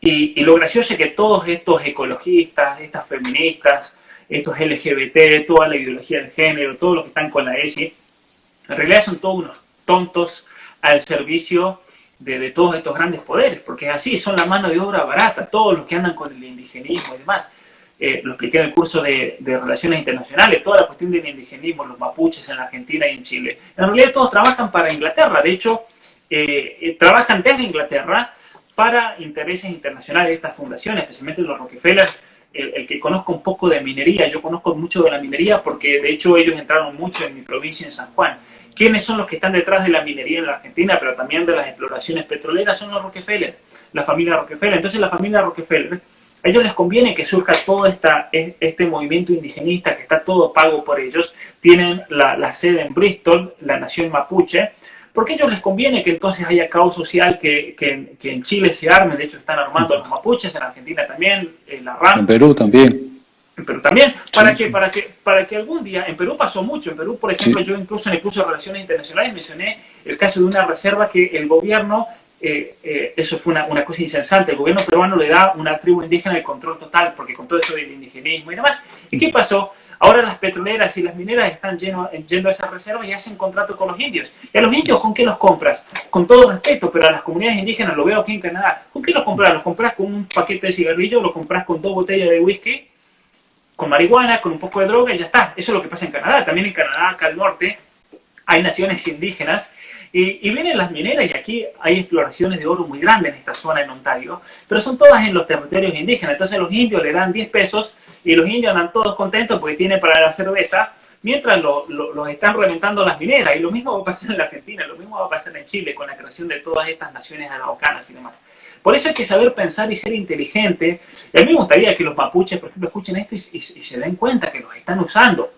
Y lo gracioso es que todos estos ecologistas, estas feministas, estos LGBT, toda la ideología de género, todos los que están con la ESI, en realidad son todos unos tontos al servicio de todos estos grandes poderes, porque así son la mano de obra barata, todos los que andan con el indigenismo y demás. Lo expliqué en el curso de Relaciones Internacionales, toda la cuestión del indigenismo, los mapuches en la Argentina y en Chile. En realidad todos trabajan para Inglaterra, de hecho, trabajan desde Inglaterra para intereses internacionales de estas fundaciones, especialmente los Rockefeller. El que conozco un poco de minería, yo conozco mucho de la minería porque de hecho ellos entraron mucho en mi provincia, en San Juan. ¿Quiénes son los que están detrás de la minería en la Argentina, pero también de las exploraciones petroleras? Son los Rockefeller, la familia Rockefeller. Entonces la familia Rockefeller, a ellos les conviene que surja todo este movimiento indigenista, que está todo pago por ellos. Tienen la sede en Bristol, la nación mapuche, porque a ellos les conviene que entonces haya caos social, que en Chile se armen. De hecho están armando a los mapuches, en Argentina también, la RAM. En Perú también. En Perú también, para que algún día, en Perú pasó mucho. En Perú, por ejemplo, yo incluso en el curso de Relaciones Internacionales mencioné el caso de una reserva que el gobierno, eso fue una cosa insensata, el gobierno peruano le da a una tribu indígena el control total, porque con todo eso del indigenismo y demás. ¿Y qué pasó? Ahora las petroleras y las mineras están yendo a esas reservas y hacen contrato con los indios. ¿Y a los indios con qué los compras? Con todo respeto, pero a las comunidades indígenas, lo veo aquí en Canadá, ¿con qué los compras? ¿Los compras con un paquete de cigarrillos? ¿Los compras con 2 botellas de whisky? Con marihuana, con un poco de droga y ya está. Eso es lo que pasa en Canadá. También en Canadá, acá al norte, hay naciones indígenas y vienen las mineras y aquí hay exploraciones de oro muy grandes en esta zona en Ontario, pero son todas en los territorios indígenas. Entonces los indios le dan 10 pesos y los indios andan todos contentos porque tienen para la cerveza, mientras los están reventando las mineras. Y lo mismo va a pasar en la Argentina, lo mismo va a pasar en Chile con la creación de todas estas naciones araucanas y demás. Por eso hay que saber pensar y ser inteligente. Y a mí me gustaría que los mapuches, por ejemplo, escuchen esto y se den cuenta que los están usando.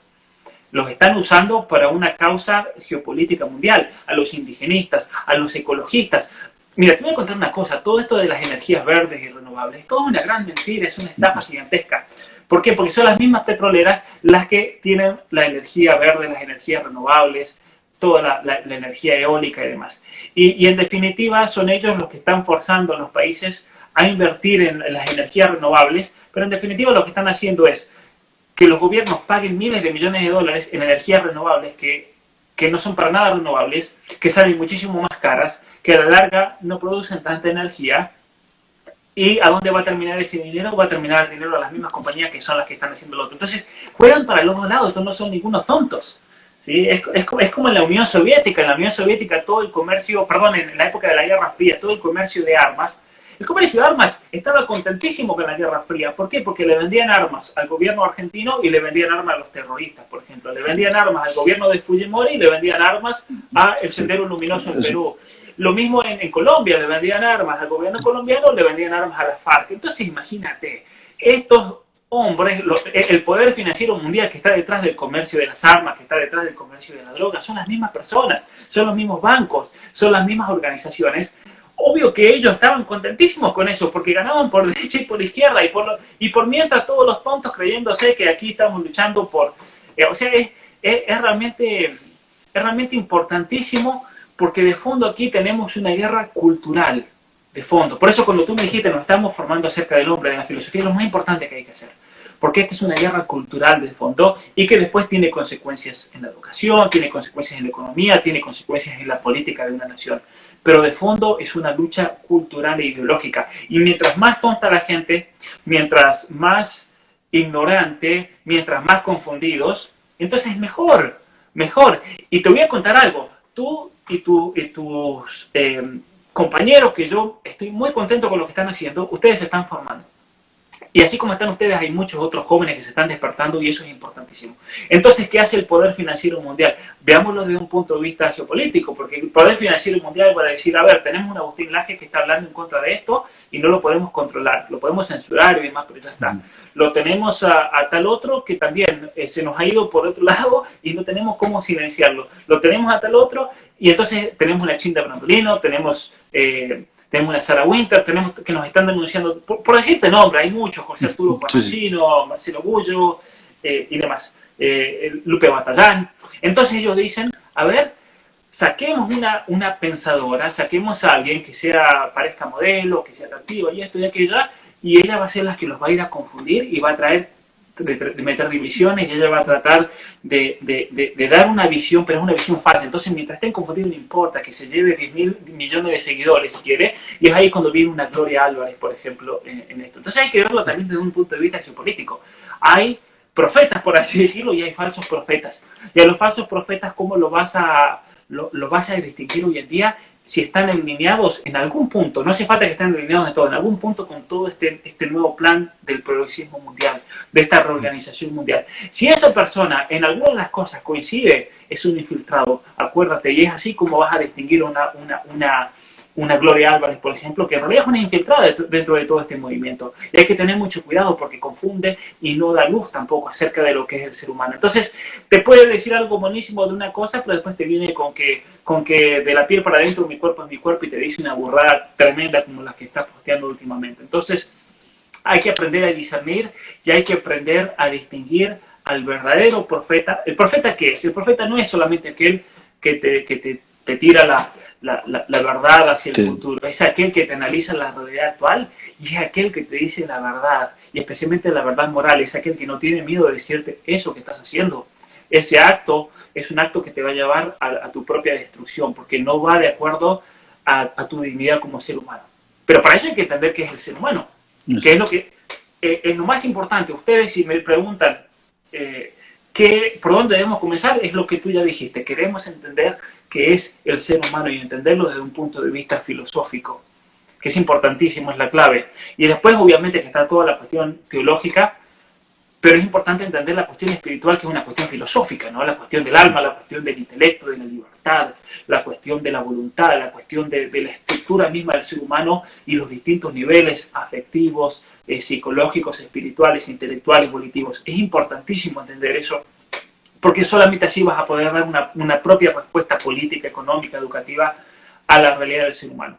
Los están usando para una causa geopolítica mundial, a los indigenistas, a los ecologistas. Mira, te voy a contar una cosa, todo esto de las energías verdes y renovables, todo es una gran mentira, es una estafa gigantesca. ¿Por qué? Porque son las mismas petroleras las que tienen la energía verde, las energías renovables, toda la energía eólica y demás. Y en definitiva son ellos los que están forzando a los países a invertir en las energías renovables, pero en definitiva lo que están haciendo es que los gobiernos paguen miles de millones de dólares en energías renovables que no son para nada renovables, que salen muchísimo más caras, que a la larga no producen tanta energía. ¿Y a dónde va a terminar ese dinero? Va a terminar el dinero a las mismas compañías que son las que están haciendo lo otro. Entonces, juegan para los dos lados, estos no son ningunos tontos. ¿Sí? Es como en la Unión Soviética. En la Unión Soviética todo el comercio, perdón, en la época de la Guerra Fría, todo el comercio de armas, el comercio de armas estaba contentísimo con la Guerra Fría. ¿Por qué? Porque le vendían armas al gobierno argentino y le vendían armas a los terroristas, por ejemplo. Le vendían armas al gobierno de Fujimori y le vendían armas a El Sendero Luminoso en Perú. Lo mismo en Colombia, le vendían armas al gobierno colombiano, le vendían armas a la FARC. Entonces imagínate, estos hombres, el poder financiero mundial que está detrás del comercio de las armas, que está detrás del comercio de la droga, son las mismas personas, son los mismos bancos, son las mismas organizaciones. Obvio que ellos estaban contentísimos con eso, porque ganaban por derecha y por izquierda, y por mientras todos los tontos creyéndose que aquí estamos luchando por... o sea, es realmente importantísimo, porque de fondo aquí tenemos una guerra cultural, de fondo. Por eso cuando tú me dijiste, nos estamos formando acerca del hombre, de la filosofía, es lo más importante que hay que hacer. Porque esta es una guerra cultural de fondo y que después tiene consecuencias en la educación, tiene consecuencias en la economía, tiene consecuencias en la política de una nación. Pero de fondo es una lucha cultural e ideológica. Y mientras más tonta la gente, mientras más ignorante, mientras más confundidos, entonces mejor. Y te voy a contar algo. Tú y tus compañeros, que yo estoy muy contento con lo que están haciendo, ustedes se están formando. Y así como están ustedes, hay muchos otros jóvenes que se están despertando y eso es importantísimo. Entonces, ¿qué hace el poder financiero mundial? Veámoslo desde un punto de vista geopolítico, porque el poder financiero mundial va a decir, a ver, tenemos un Agustín Laje que está hablando en contra de esto y no lo podemos controlar, lo podemos censurar y demás, pero ya está. Lo tenemos a tal otro que también se nos ha ido por otro lado y no tenemos cómo silenciarlo. Lo tenemos a tal otro y entonces tenemos una Chinda Brandolino, tenemos una Sarah Winter, tenemos que nos están denunciando, por decirte nombre, hay muchos, José Arturo Parracino, Marcelo Bullo y demás, Lupe Batallán. Entonces ellos dicen, a ver, saquemos una pensadora, saquemos a alguien que parezca modelo, que sea atractiva y esto y aquello, y ella va a ser la que los va a ir a confundir y va a traer de meter divisiones, y ella va a tratar de dar una visión, pero es una visión falsa. Entonces, mientras estén confundidos, no importa, que se lleve 10.000 millones de seguidores, si quiere, y es ahí cuando viene una Gloria Álvarez, por ejemplo, en esto. Entonces hay que verlo también desde un punto de vista geopolítico. Hay profetas, por así decirlo, y hay falsos profetas. Y a los falsos profetas, ¿cómo lo vas a distinguir hoy en día? Si están alineados en algún punto, no hace falta que estén alineados de todo, en algún punto con todo este nuevo plan del progresismo mundial, de esta reorganización mundial. Si esa persona en alguna de las cosas coincide, es un infiltrado, acuérdate, y es así como vas a distinguir una Gloria Álvarez, por ejemplo, que en realidad es una infiltrada dentro de todo este movimiento. Y hay que tener mucho cuidado porque confunde y no da luz tampoco acerca de lo que es el ser humano. Entonces, te puede decir algo buenísimo de una cosa, pero después te viene con que de la piel para adentro mi cuerpo es mi cuerpo, y te dice una burrada tremenda como las que estás posteando últimamente. Entonces, hay que aprender a discernir y hay que aprender a distinguir al verdadero profeta. ¿El profeta qué es? El profeta no es solamente aquel que te tira la verdad hacia el futuro. Es aquel que te analiza la realidad actual y es aquel que te dice la verdad, y especialmente la verdad moral. Es aquel que no tiene miedo de decirte eso que estás haciendo. Ese acto es un acto que te va a llevar a tu propia destrucción, porque no va de acuerdo a tu dignidad como ser humano. Pero para eso hay que entender qué es el ser humano, que es lo que es lo más importante. Ustedes, si me preguntan por dónde debemos comenzar, es lo que tú ya dijiste. Queremos entender qué es el ser humano y entenderlo desde un punto de vista filosófico, que es importantísimo, es la clave. Y después, obviamente, que está toda la cuestión teológica, pero es importante entender la cuestión espiritual, que es una cuestión filosófica, ¿no? La cuestión del alma, la cuestión del intelecto, de la libertad, la cuestión de la voluntad, la cuestión de la estructura misma del ser humano y los distintos niveles afectivos, psicológicos, espirituales, intelectuales, volitivos. Es importantísimo entender eso, porque solamente así vas a poder dar una propia respuesta política, económica, educativa a la realidad del ser humano.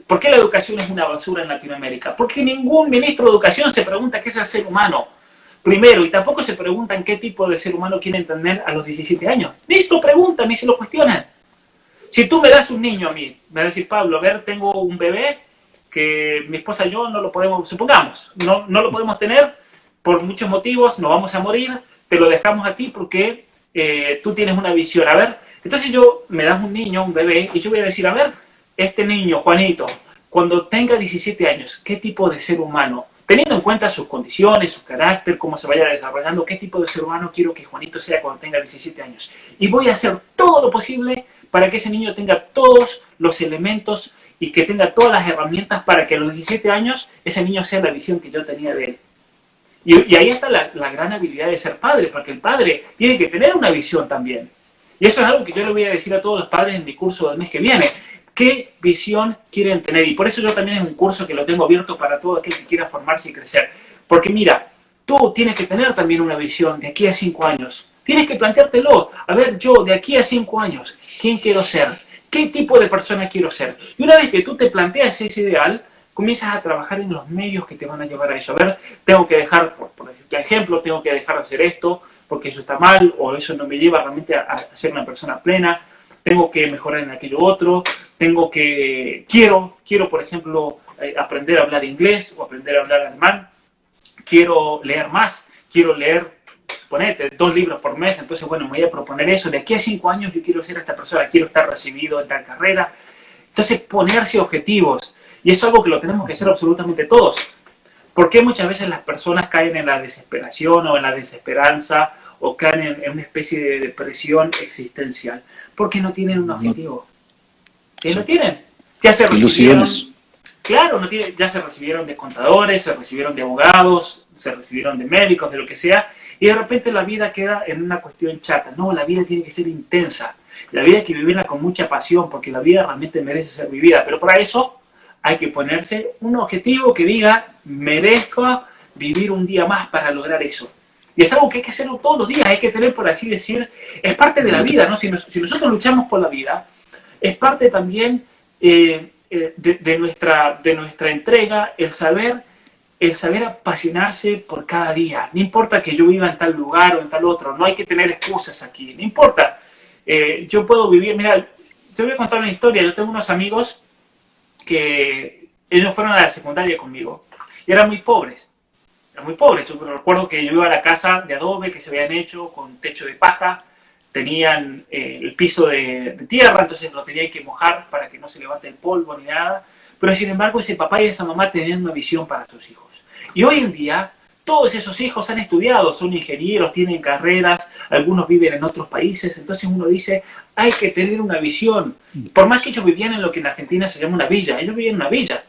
¿Por qué la educación es una basura en Latinoamérica? Porque ningún ministro de educación se pregunta qué es el ser humano primero, y tampoco se preguntan qué tipo de ser humano quieren tener a los 17 años. Ni se lo preguntan, ni se lo cuestionan. Si tú me das un niño a mí, me vas a decir, Pablo, a ver, tengo un bebé que mi esposa y yo no lo podemos, supongamos, no lo podemos tener por muchos motivos, nos vamos a morir, te lo dejamos a ti porque tú tienes una visión. A ver, entonces me das un niño, un bebé, y yo voy a decir, a ver, este niño, Juanito, cuando tenga 17 años, ¿qué tipo de ser humano? Teniendo en cuenta sus condiciones, su carácter, cómo se vaya desarrollando, qué tipo de ser humano quiero que Juanito sea cuando tenga 17 años. Y voy a hacer todo lo posible para que ese niño tenga todos los elementos y que tenga todas las herramientas para que a los 17 años ese niño sea la visión que yo tenía de él. Y ahí está la gran habilidad de ser padre, porque el padre tiene que tener una visión también. Y eso es algo que yo le voy a decir a todos los padres en mi curso del mes que viene. ¿Qué visión quieren tener? Y por eso yo también es un curso que lo tengo abierto para todo aquel que quiera formarse y crecer. Porque mira, tú tienes que tener también una visión de aquí a 5 años. Tienes que planteártelo. A ver, yo de aquí a 5 años, ¿quién quiero ser? ¿Qué tipo de persona quiero ser? Y una vez que tú te planteas ese ideal, comienzas a trabajar en los medios que te van a llevar a eso. A ver, tengo que dejar, por ejemplo, tengo que dejar de hacer esto porque eso está mal o eso no me lleva realmente a ser una persona plena. Tengo que mejorar en aquello otro. Quiero, por ejemplo, aprender a hablar inglés o aprender a hablar alemán. Quiero leer más. Quiero leer, suponete, 2 libros por mes. Entonces, bueno, me voy a proponer eso. De aquí a 5 años yo quiero ser esta persona. Quiero estar recibido en tal carrera. Entonces, ponerse objetivos. Y eso es algo que lo tenemos que hacer absolutamente todos. ¿Por qué muchas veces las personas caen en la desesperación o en la desesperanza o caen en una especie de depresión existencial? Porque no tienen un objetivo. ¿Sí? No tienen. Ya se recibieron, ilusiones. Claro, no tienen, ya se recibieron de contadores, se recibieron de abogados, se recibieron de médicos, de lo que sea, y de repente la vida queda en una cuestión chata. No, la vida tiene que ser intensa. La vida hay que vivirla con mucha pasión, porque la vida realmente merece ser vivida. Pero para eso hay que ponerse un objetivo que diga, merezco vivir un día más para lograr eso. Y es algo que hay que hacerlo todos los días, hay que tener, por así decir, es parte de la vida, ¿no? Si nosotros luchamos por la vida, es parte también de nuestra entrega, el saber apasionarse por cada día. No importa que yo viva en tal lugar o en tal otro, no hay que tener excusas aquí, no importa. Yo puedo vivir, mira, te voy a contar una historia. Yo tengo unos amigos que ellos fueron a la secundaria conmigo y eran muy pobres. Eran muy pobres. Yo recuerdo que yo iba a la casa de adobe que se habían hecho con techo de paja, tenían el piso de tierra, entonces lo tenían que mojar para que no se levante el polvo ni nada. Pero sin embargo ese papá y esa mamá tenían una visión para sus hijos. Y hoy en día todos esos hijos han estudiado, son ingenieros, tienen carreras, algunos viven en otros países, entonces uno dice, hay que tener una visión. Por más que ellos vivían en lo que en Argentina se llama una villa, ellos vivían en una villa.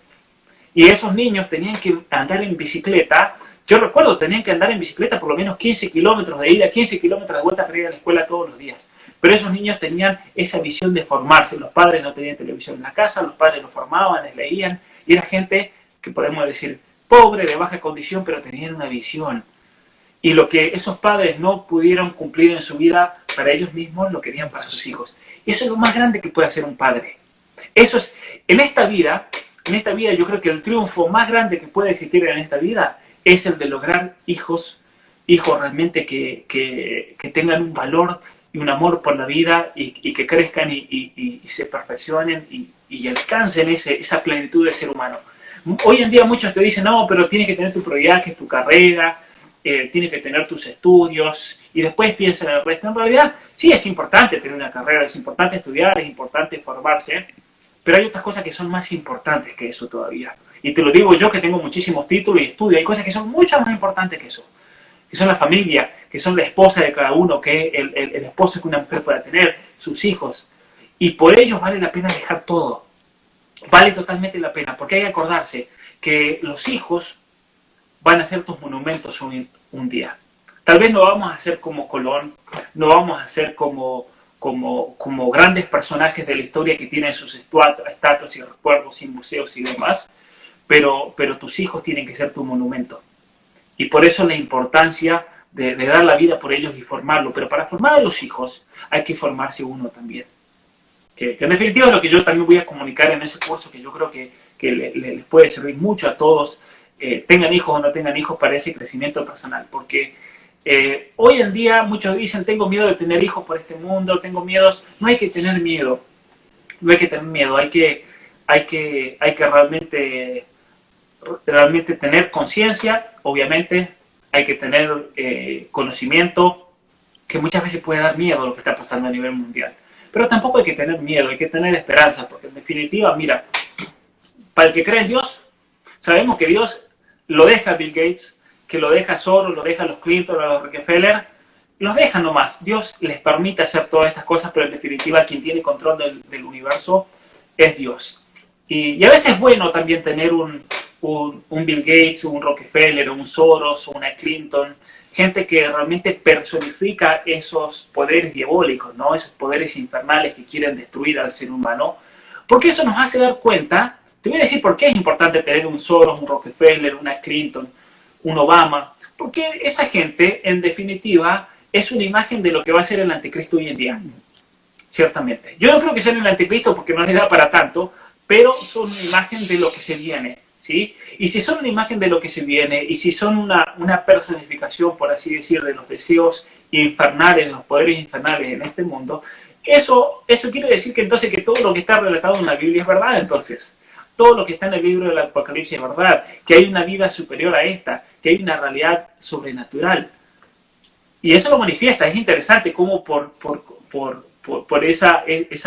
Y esos niños tenían que andar en bicicleta. Yo recuerdo, tenían que andar en bicicleta por lo menos 15 kilómetros de ida, 15 kilómetros de vuelta para ir a la escuela todos los días. Pero esos niños tenían esa visión de formarse. Los padres no tenían televisión en la casa, los padres los formaban, les leían. Y era gente que podemos decir pobre, de baja condición, pero tenían una visión. Y lo que esos padres no pudieron cumplir en su vida para ellos mismos, lo querían para sus hijos. Y eso es lo más grande que puede hacer un padre. Eso es, en esta vida yo creo que el triunfo más grande que puede existir en esta vida es el de lograr hijos realmente que tengan un valor y un amor por la vida y que crezcan y se perfeccionen y alcancen esa plenitud de ser humano. Hoy en día muchos te dicen, no, pero tienes que tener tu prioridad, que es tu carrera, tienes que tener tus estudios y después piensa en el resto. En realidad, sí es importante tener una carrera, es importante estudiar, es importante formarse, pero hay otras cosas que son más importantes que eso todavía. Y te lo digo yo que tengo muchísimos títulos y estudio, hay cosas que son mucho más importantes que eso. Que son la familia, que son la esposa de cada uno, que es el esposo que una mujer pueda tener, sus hijos. Y por ellos vale la pena dejar todo. Vale totalmente la pena, porque hay que acordarse que los hijos van a ser tus monumentos un día. Tal vez no vamos a ser como Colón, no vamos a ser como grandes personajes de la historia que tienen sus estatuas y recuerdos y museos y demás, pero tus hijos tienen que ser tu monumento. Y por eso la importancia de dar la vida por ellos y formarlo. Pero para formar a los hijos hay que formarse uno también. Que en definitiva es lo que yo también voy a comunicar en ese curso, que yo creo que les puede servir mucho a todos, tengan hijos o no tengan hijos, para ese crecimiento personal. Porque hoy en día muchos dicen, tengo miedo de tener hijos por este mundo, tengo miedos. No hay que tener miedo, no hay que tener miedo, hay que realmente tener conciencia, obviamente, hay que tener conocimiento, que muchas veces puede dar miedo a lo que está pasando a nivel mundial. Pero tampoco hay que tener miedo, hay que tener esperanza, porque en definitiva, mira, para el que cree en Dios, sabemos que Dios lo deja a Bill Gates, que lo deja a Soros, lo deja a los Clinton, a los Rockefeller, los deja nomás. Bill les permite hacer todas estas cosas, pero en definitiva quien tiene control del universo es Dios. Y a veces es bueno también tener un Bill Gates, un Rockefeller, un Soros, una Clinton, gente que realmente personifica esos poderes diabólicos, ¿no? Esos poderes infernales que quieren destruir al ser humano, porque eso nos hace dar cuenta. Te voy a decir por qué es importante tener un Soros, un Rockefeller, una Clinton, un Obama, porque esa gente, en definitiva, es una imagen de lo que va a ser el anticristo hoy en día, ciertamente. Yo no creo que sea el anticristo porque no le da para tanto, pero son una imagen de lo que se viene, ¿sí? Y si son una imagen de lo que se viene, y si son una personificación, por así decir, de los deseos infernales, de los poderes infernales en este mundo, eso quiere decir que entonces que todo lo que está relatado en la Biblia es verdad, entonces. Todo lo que está en el libro del Apocalipsis es verdad, que hay una vida superior a esta, que hay una realidad sobrenatural. Y eso lo manifiesta, es interesante cómo por esa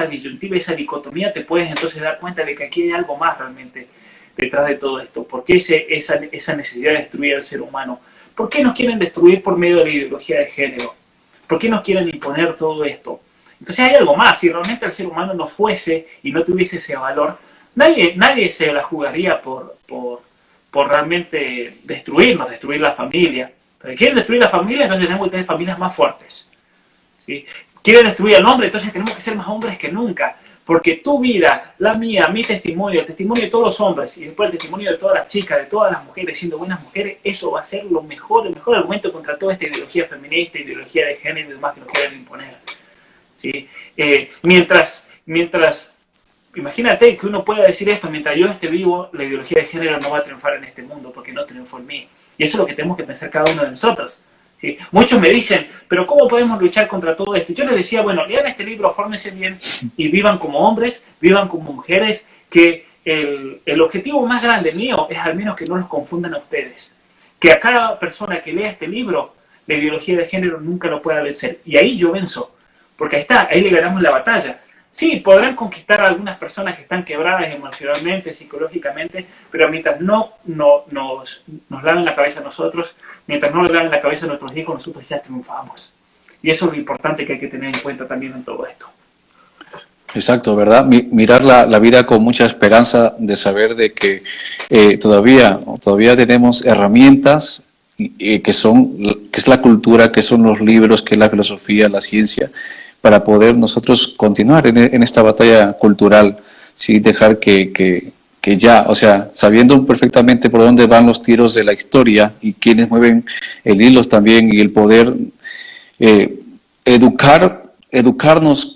disyuntiva, esa dicotomía, te puedes entonces dar cuenta de que aquí hay algo más realmente detrás de todo esto. ¿Por qué esa necesidad de destruir al ser humano? ¿Por qué nos quieren destruir por medio de la ideología de género? ¿Por qué nos quieren imponer todo esto? Entonces hay algo más. Si realmente el ser humano no fuese y no tuviese ese valor, nadie se la jugaría por realmente destruir la familia. Pero quieren destruir la familia, entonces tenemos que tener familias más fuertes, ¿sí? Quieren destruir al hombre, entonces tenemos que ser más hombres que nunca. Porque tu vida, la mía, mi testimonio, el testimonio de todos los hombres y después el testimonio de todas las chicas, de todas las mujeres siendo buenas mujeres, eso va a ser el mejor argumento contra toda esta ideología feminista, ideología de género y demás que nos quieren imponer, ¿sí? Mientras imagínate que uno pueda decir esto, mientras yo esté vivo, la ideología de género no va a triunfar en este mundo porque no triunfó en mí. Y eso es lo que tenemos que pensar cada uno de nosotros, ¿sí? Muchos me dicen, pero ¿cómo podemos luchar contra todo esto? Yo les decía, bueno, lean este libro, fórmense bien y vivan como hombres, vivan como mujeres, que el objetivo más grande mío es al menos que no los confundan a ustedes. Que a cada persona que lea este libro, la ideología de género nunca lo pueda vencer. Y ahí yo venzo, porque ahí está, ahí le ganamos la batalla. Sí, podrán conquistar a algunas personas que están quebradas emocionalmente, psicológicamente, pero mientras no nos laven la cabeza a nosotros, mientras no le laven la cabeza a nuestros hijos, nosotros ya triunfamos. Y eso es lo importante que hay que tener en cuenta también en todo esto. Exacto, ¿verdad? Mirar la vida con mucha esperanza de saber de que todavía tenemos herramientas que es la cultura, que son los libros, que es la filosofía, la ciencia, para poder nosotros continuar en esta batalla cultural, sin dejar que ya, o sea, sabiendo perfectamente por dónde van los tiros de la historia y quiénes mueven el hilo también, y el poder educarnos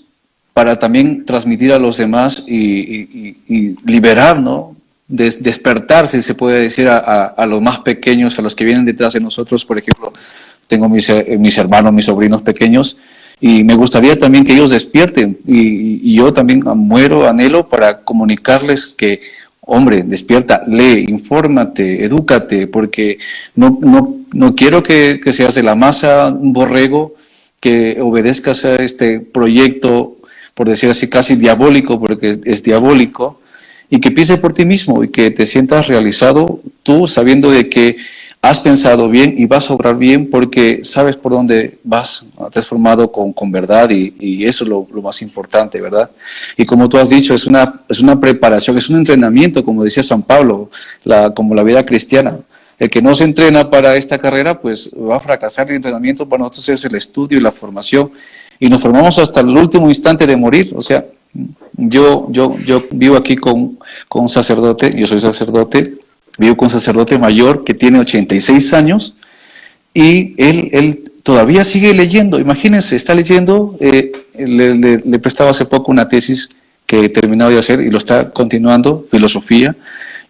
para también transmitir a los demás y liberar, ¿no? Despertar, si se puede decir, a los más pequeños, a los que vienen detrás de nosotros. Por ejemplo, tengo mis hermanos, mis sobrinos pequeños, y me gustaría también que ellos despierten, y yo también anhelo para comunicarles que, hombre, despierta, lee, infórmate, edúcate, porque no quiero que seas de la masa un borrego, que obedezcas a este proyecto, por decir así, casi diabólico, porque es diabólico, y que pienses por ti mismo y que te sientas realizado tú, sabiendo de que has pensado bien y vas a obrar bien porque sabes por dónde vas, te has formado con verdad, y eso es lo más importante, ¿verdad? Y como tú has dicho, es una preparación, es un entrenamiento, como decía San Pablo, como la vida cristiana. El que no se entrena para esta carrera, pues va a fracasar. El entrenamiento para nosotros es el estudio y la formación, y nos formamos hasta el último instante de morir. O sea, yo vivo aquí con un sacerdote, yo soy sacerdote, vivo con un sacerdote mayor que tiene 86 años, y él todavía sigue leyendo. Imagínense, está leyendo, le prestaba hace poco una tesis que he terminado de hacer y lo está continuando, filosofía.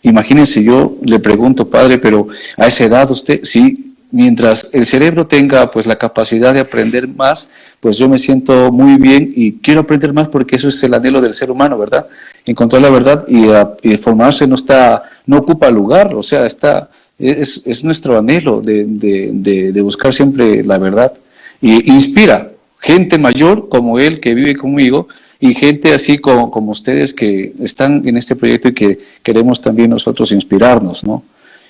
Imagínense, yo le pregunto, padre, pero a esa edad usted, sí, mientras el cerebro tenga pues la capacidad de aprender más, pues yo me siento muy bien y quiero aprender más, porque eso es el anhelo del ser humano, ¿verdad? Encontrar la verdad, y formarse no ocupa lugar, o sea, es nuestro anhelo de buscar siempre la verdad, y inspira gente mayor como él que vive conmigo, y gente así como ustedes que están en este proyecto y que queremos también nosotros inspirarnos, ¿no?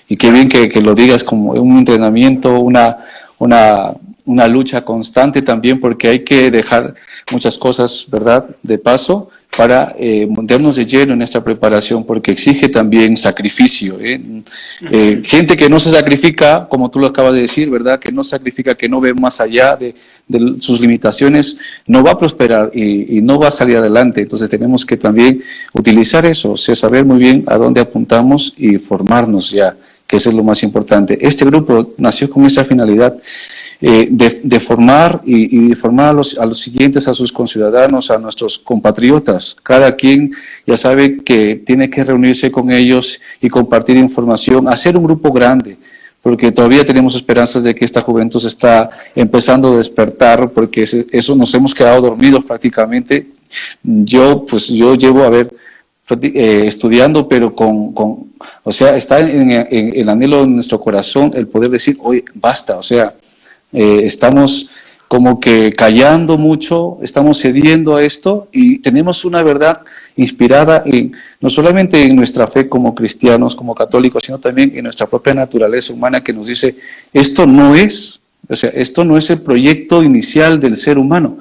Y qué bien que lo digas como un entrenamiento, una lucha constante también, porque hay que dejar muchas cosas, ¿verdad?, de paso, para meternos de lleno en esta preparación, porque exige también sacrificio. Gente que no se sacrifica, como tú lo acabas de decir, ¿verdad?, que no sacrifica, que no ve más allá de sus limitaciones, no va a prosperar y no va a salir adelante. Entonces tenemos que también utilizar eso, o sea, saber muy bien a dónde apuntamos y formarnos ya, que eso es lo más importante. Este grupo nació con esa finalidad, de formar y de formar a los siguientes, a sus conciudadanos, a nuestros compatriotas. Cada quien ya sabe que tiene que reunirse con ellos y compartir información, hacer un grupo grande, porque todavía tenemos esperanzas de que esta juventud se está empezando a despertar, porque eso nos hemos quedado dormidos prácticamente. Yo llevo estudiando, pero o sea, está en el anhelo de nuestro corazón el poder decir, oye, basta, o sea, estamos como que callando mucho, estamos cediendo a esto, y tenemos una verdad inspirada no solamente en nuestra fe como cristianos, como católicos, sino también en nuestra propia naturaleza humana, que nos dice, esto no es el proyecto inicial del ser humano,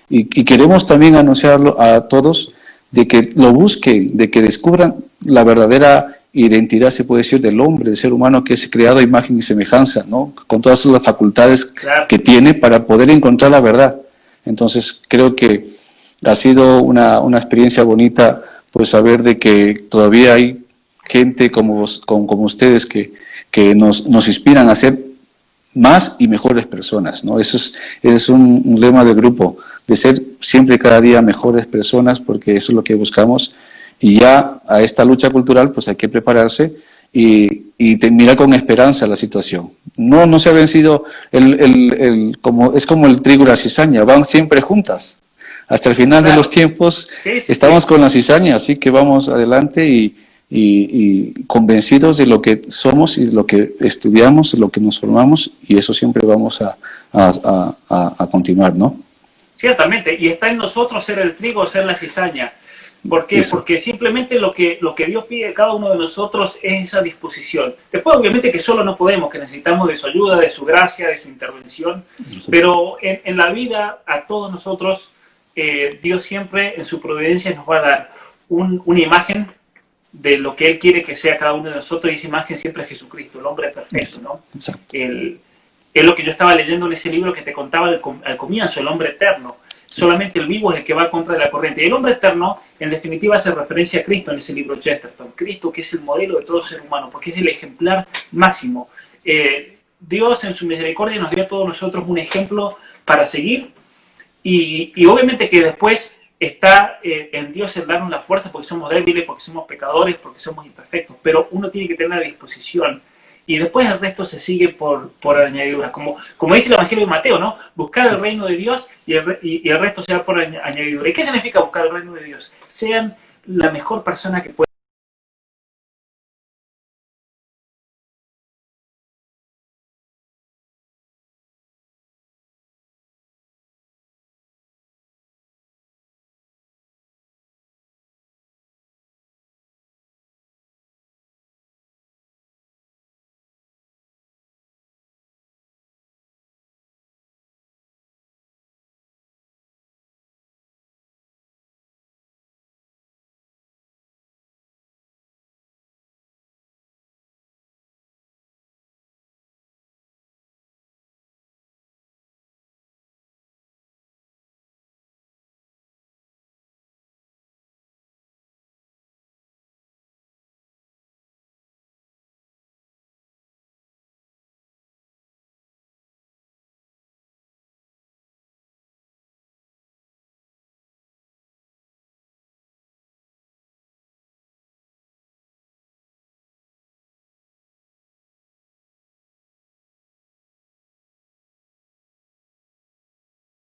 y queremos también anunciarlo a todos, de que lo busquen, de que descubran la verdadera identidad, se puede decir, del hombre, del ser humano, que es creado a imagen y semejanza, ¿no?, con todas las facultades que tiene para poder encontrar la verdad. Entonces creo que ha sido una experiencia bonita, pues saber de que todavía hay gente como ustedes que nos inspiran a ser más y mejores personas, ¿no? Ese es un lema del grupo, de ser siempre cada día mejores personas, porque eso es lo que buscamos. Y ya a esta lucha cultural pues hay que prepararse y te mira con esperanza la situación. No se ha vencido, es como el trigo y la cizaña, van siempre juntas. Hasta el final de los tiempos estamos con la cizaña, así que vamos adelante y convencidos de lo que somos y de lo que estudiamos, de lo que nos formamos, y eso siempre vamos a continuar, ¿no? Ciertamente, y está en nosotros ser el trigo, ser la cizaña. ¿Por qué? Eso. Porque simplemente lo que Dios pide a cada uno de nosotros es esa disposición. Después, obviamente, que solo no podemos, que necesitamos de su ayuda, de su gracia, de su intervención. Pero en la vida, a todos nosotros, Dios siempre en su providencia nos va a dar una imagen de lo que Él quiere que sea cada uno de nosotros, y esa imagen siempre es Jesucristo, el hombre perfecto, ¿no? Exacto. Es lo que yo estaba leyendo en ese libro que te contaba al comienzo, el hombre eterno. Solamente el vivo es el que va contra la corriente. Y el hombre eterno, en definitiva, hace referencia a Cristo en ese libro Chesterton. Cristo, que es el modelo de todo ser humano, porque es el ejemplar máximo. Dios, en su misericordia, nos dio a todos nosotros un ejemplo para seguir. Y obviamente que después está en Dios el darnos la fuerza, porque somos débiles, porque somos pecadores, porque somos imperfectos. Pero uno tiene que tener la disposición. Y después el resto se sigue por añadidura. Como dice el Evangelio de Mateo, ¿no? Buscar el reino de Dios y el resto se da por añadidura. ¿Y qué significa buscar el reino de Dios? Sean la mejor persona que puedan.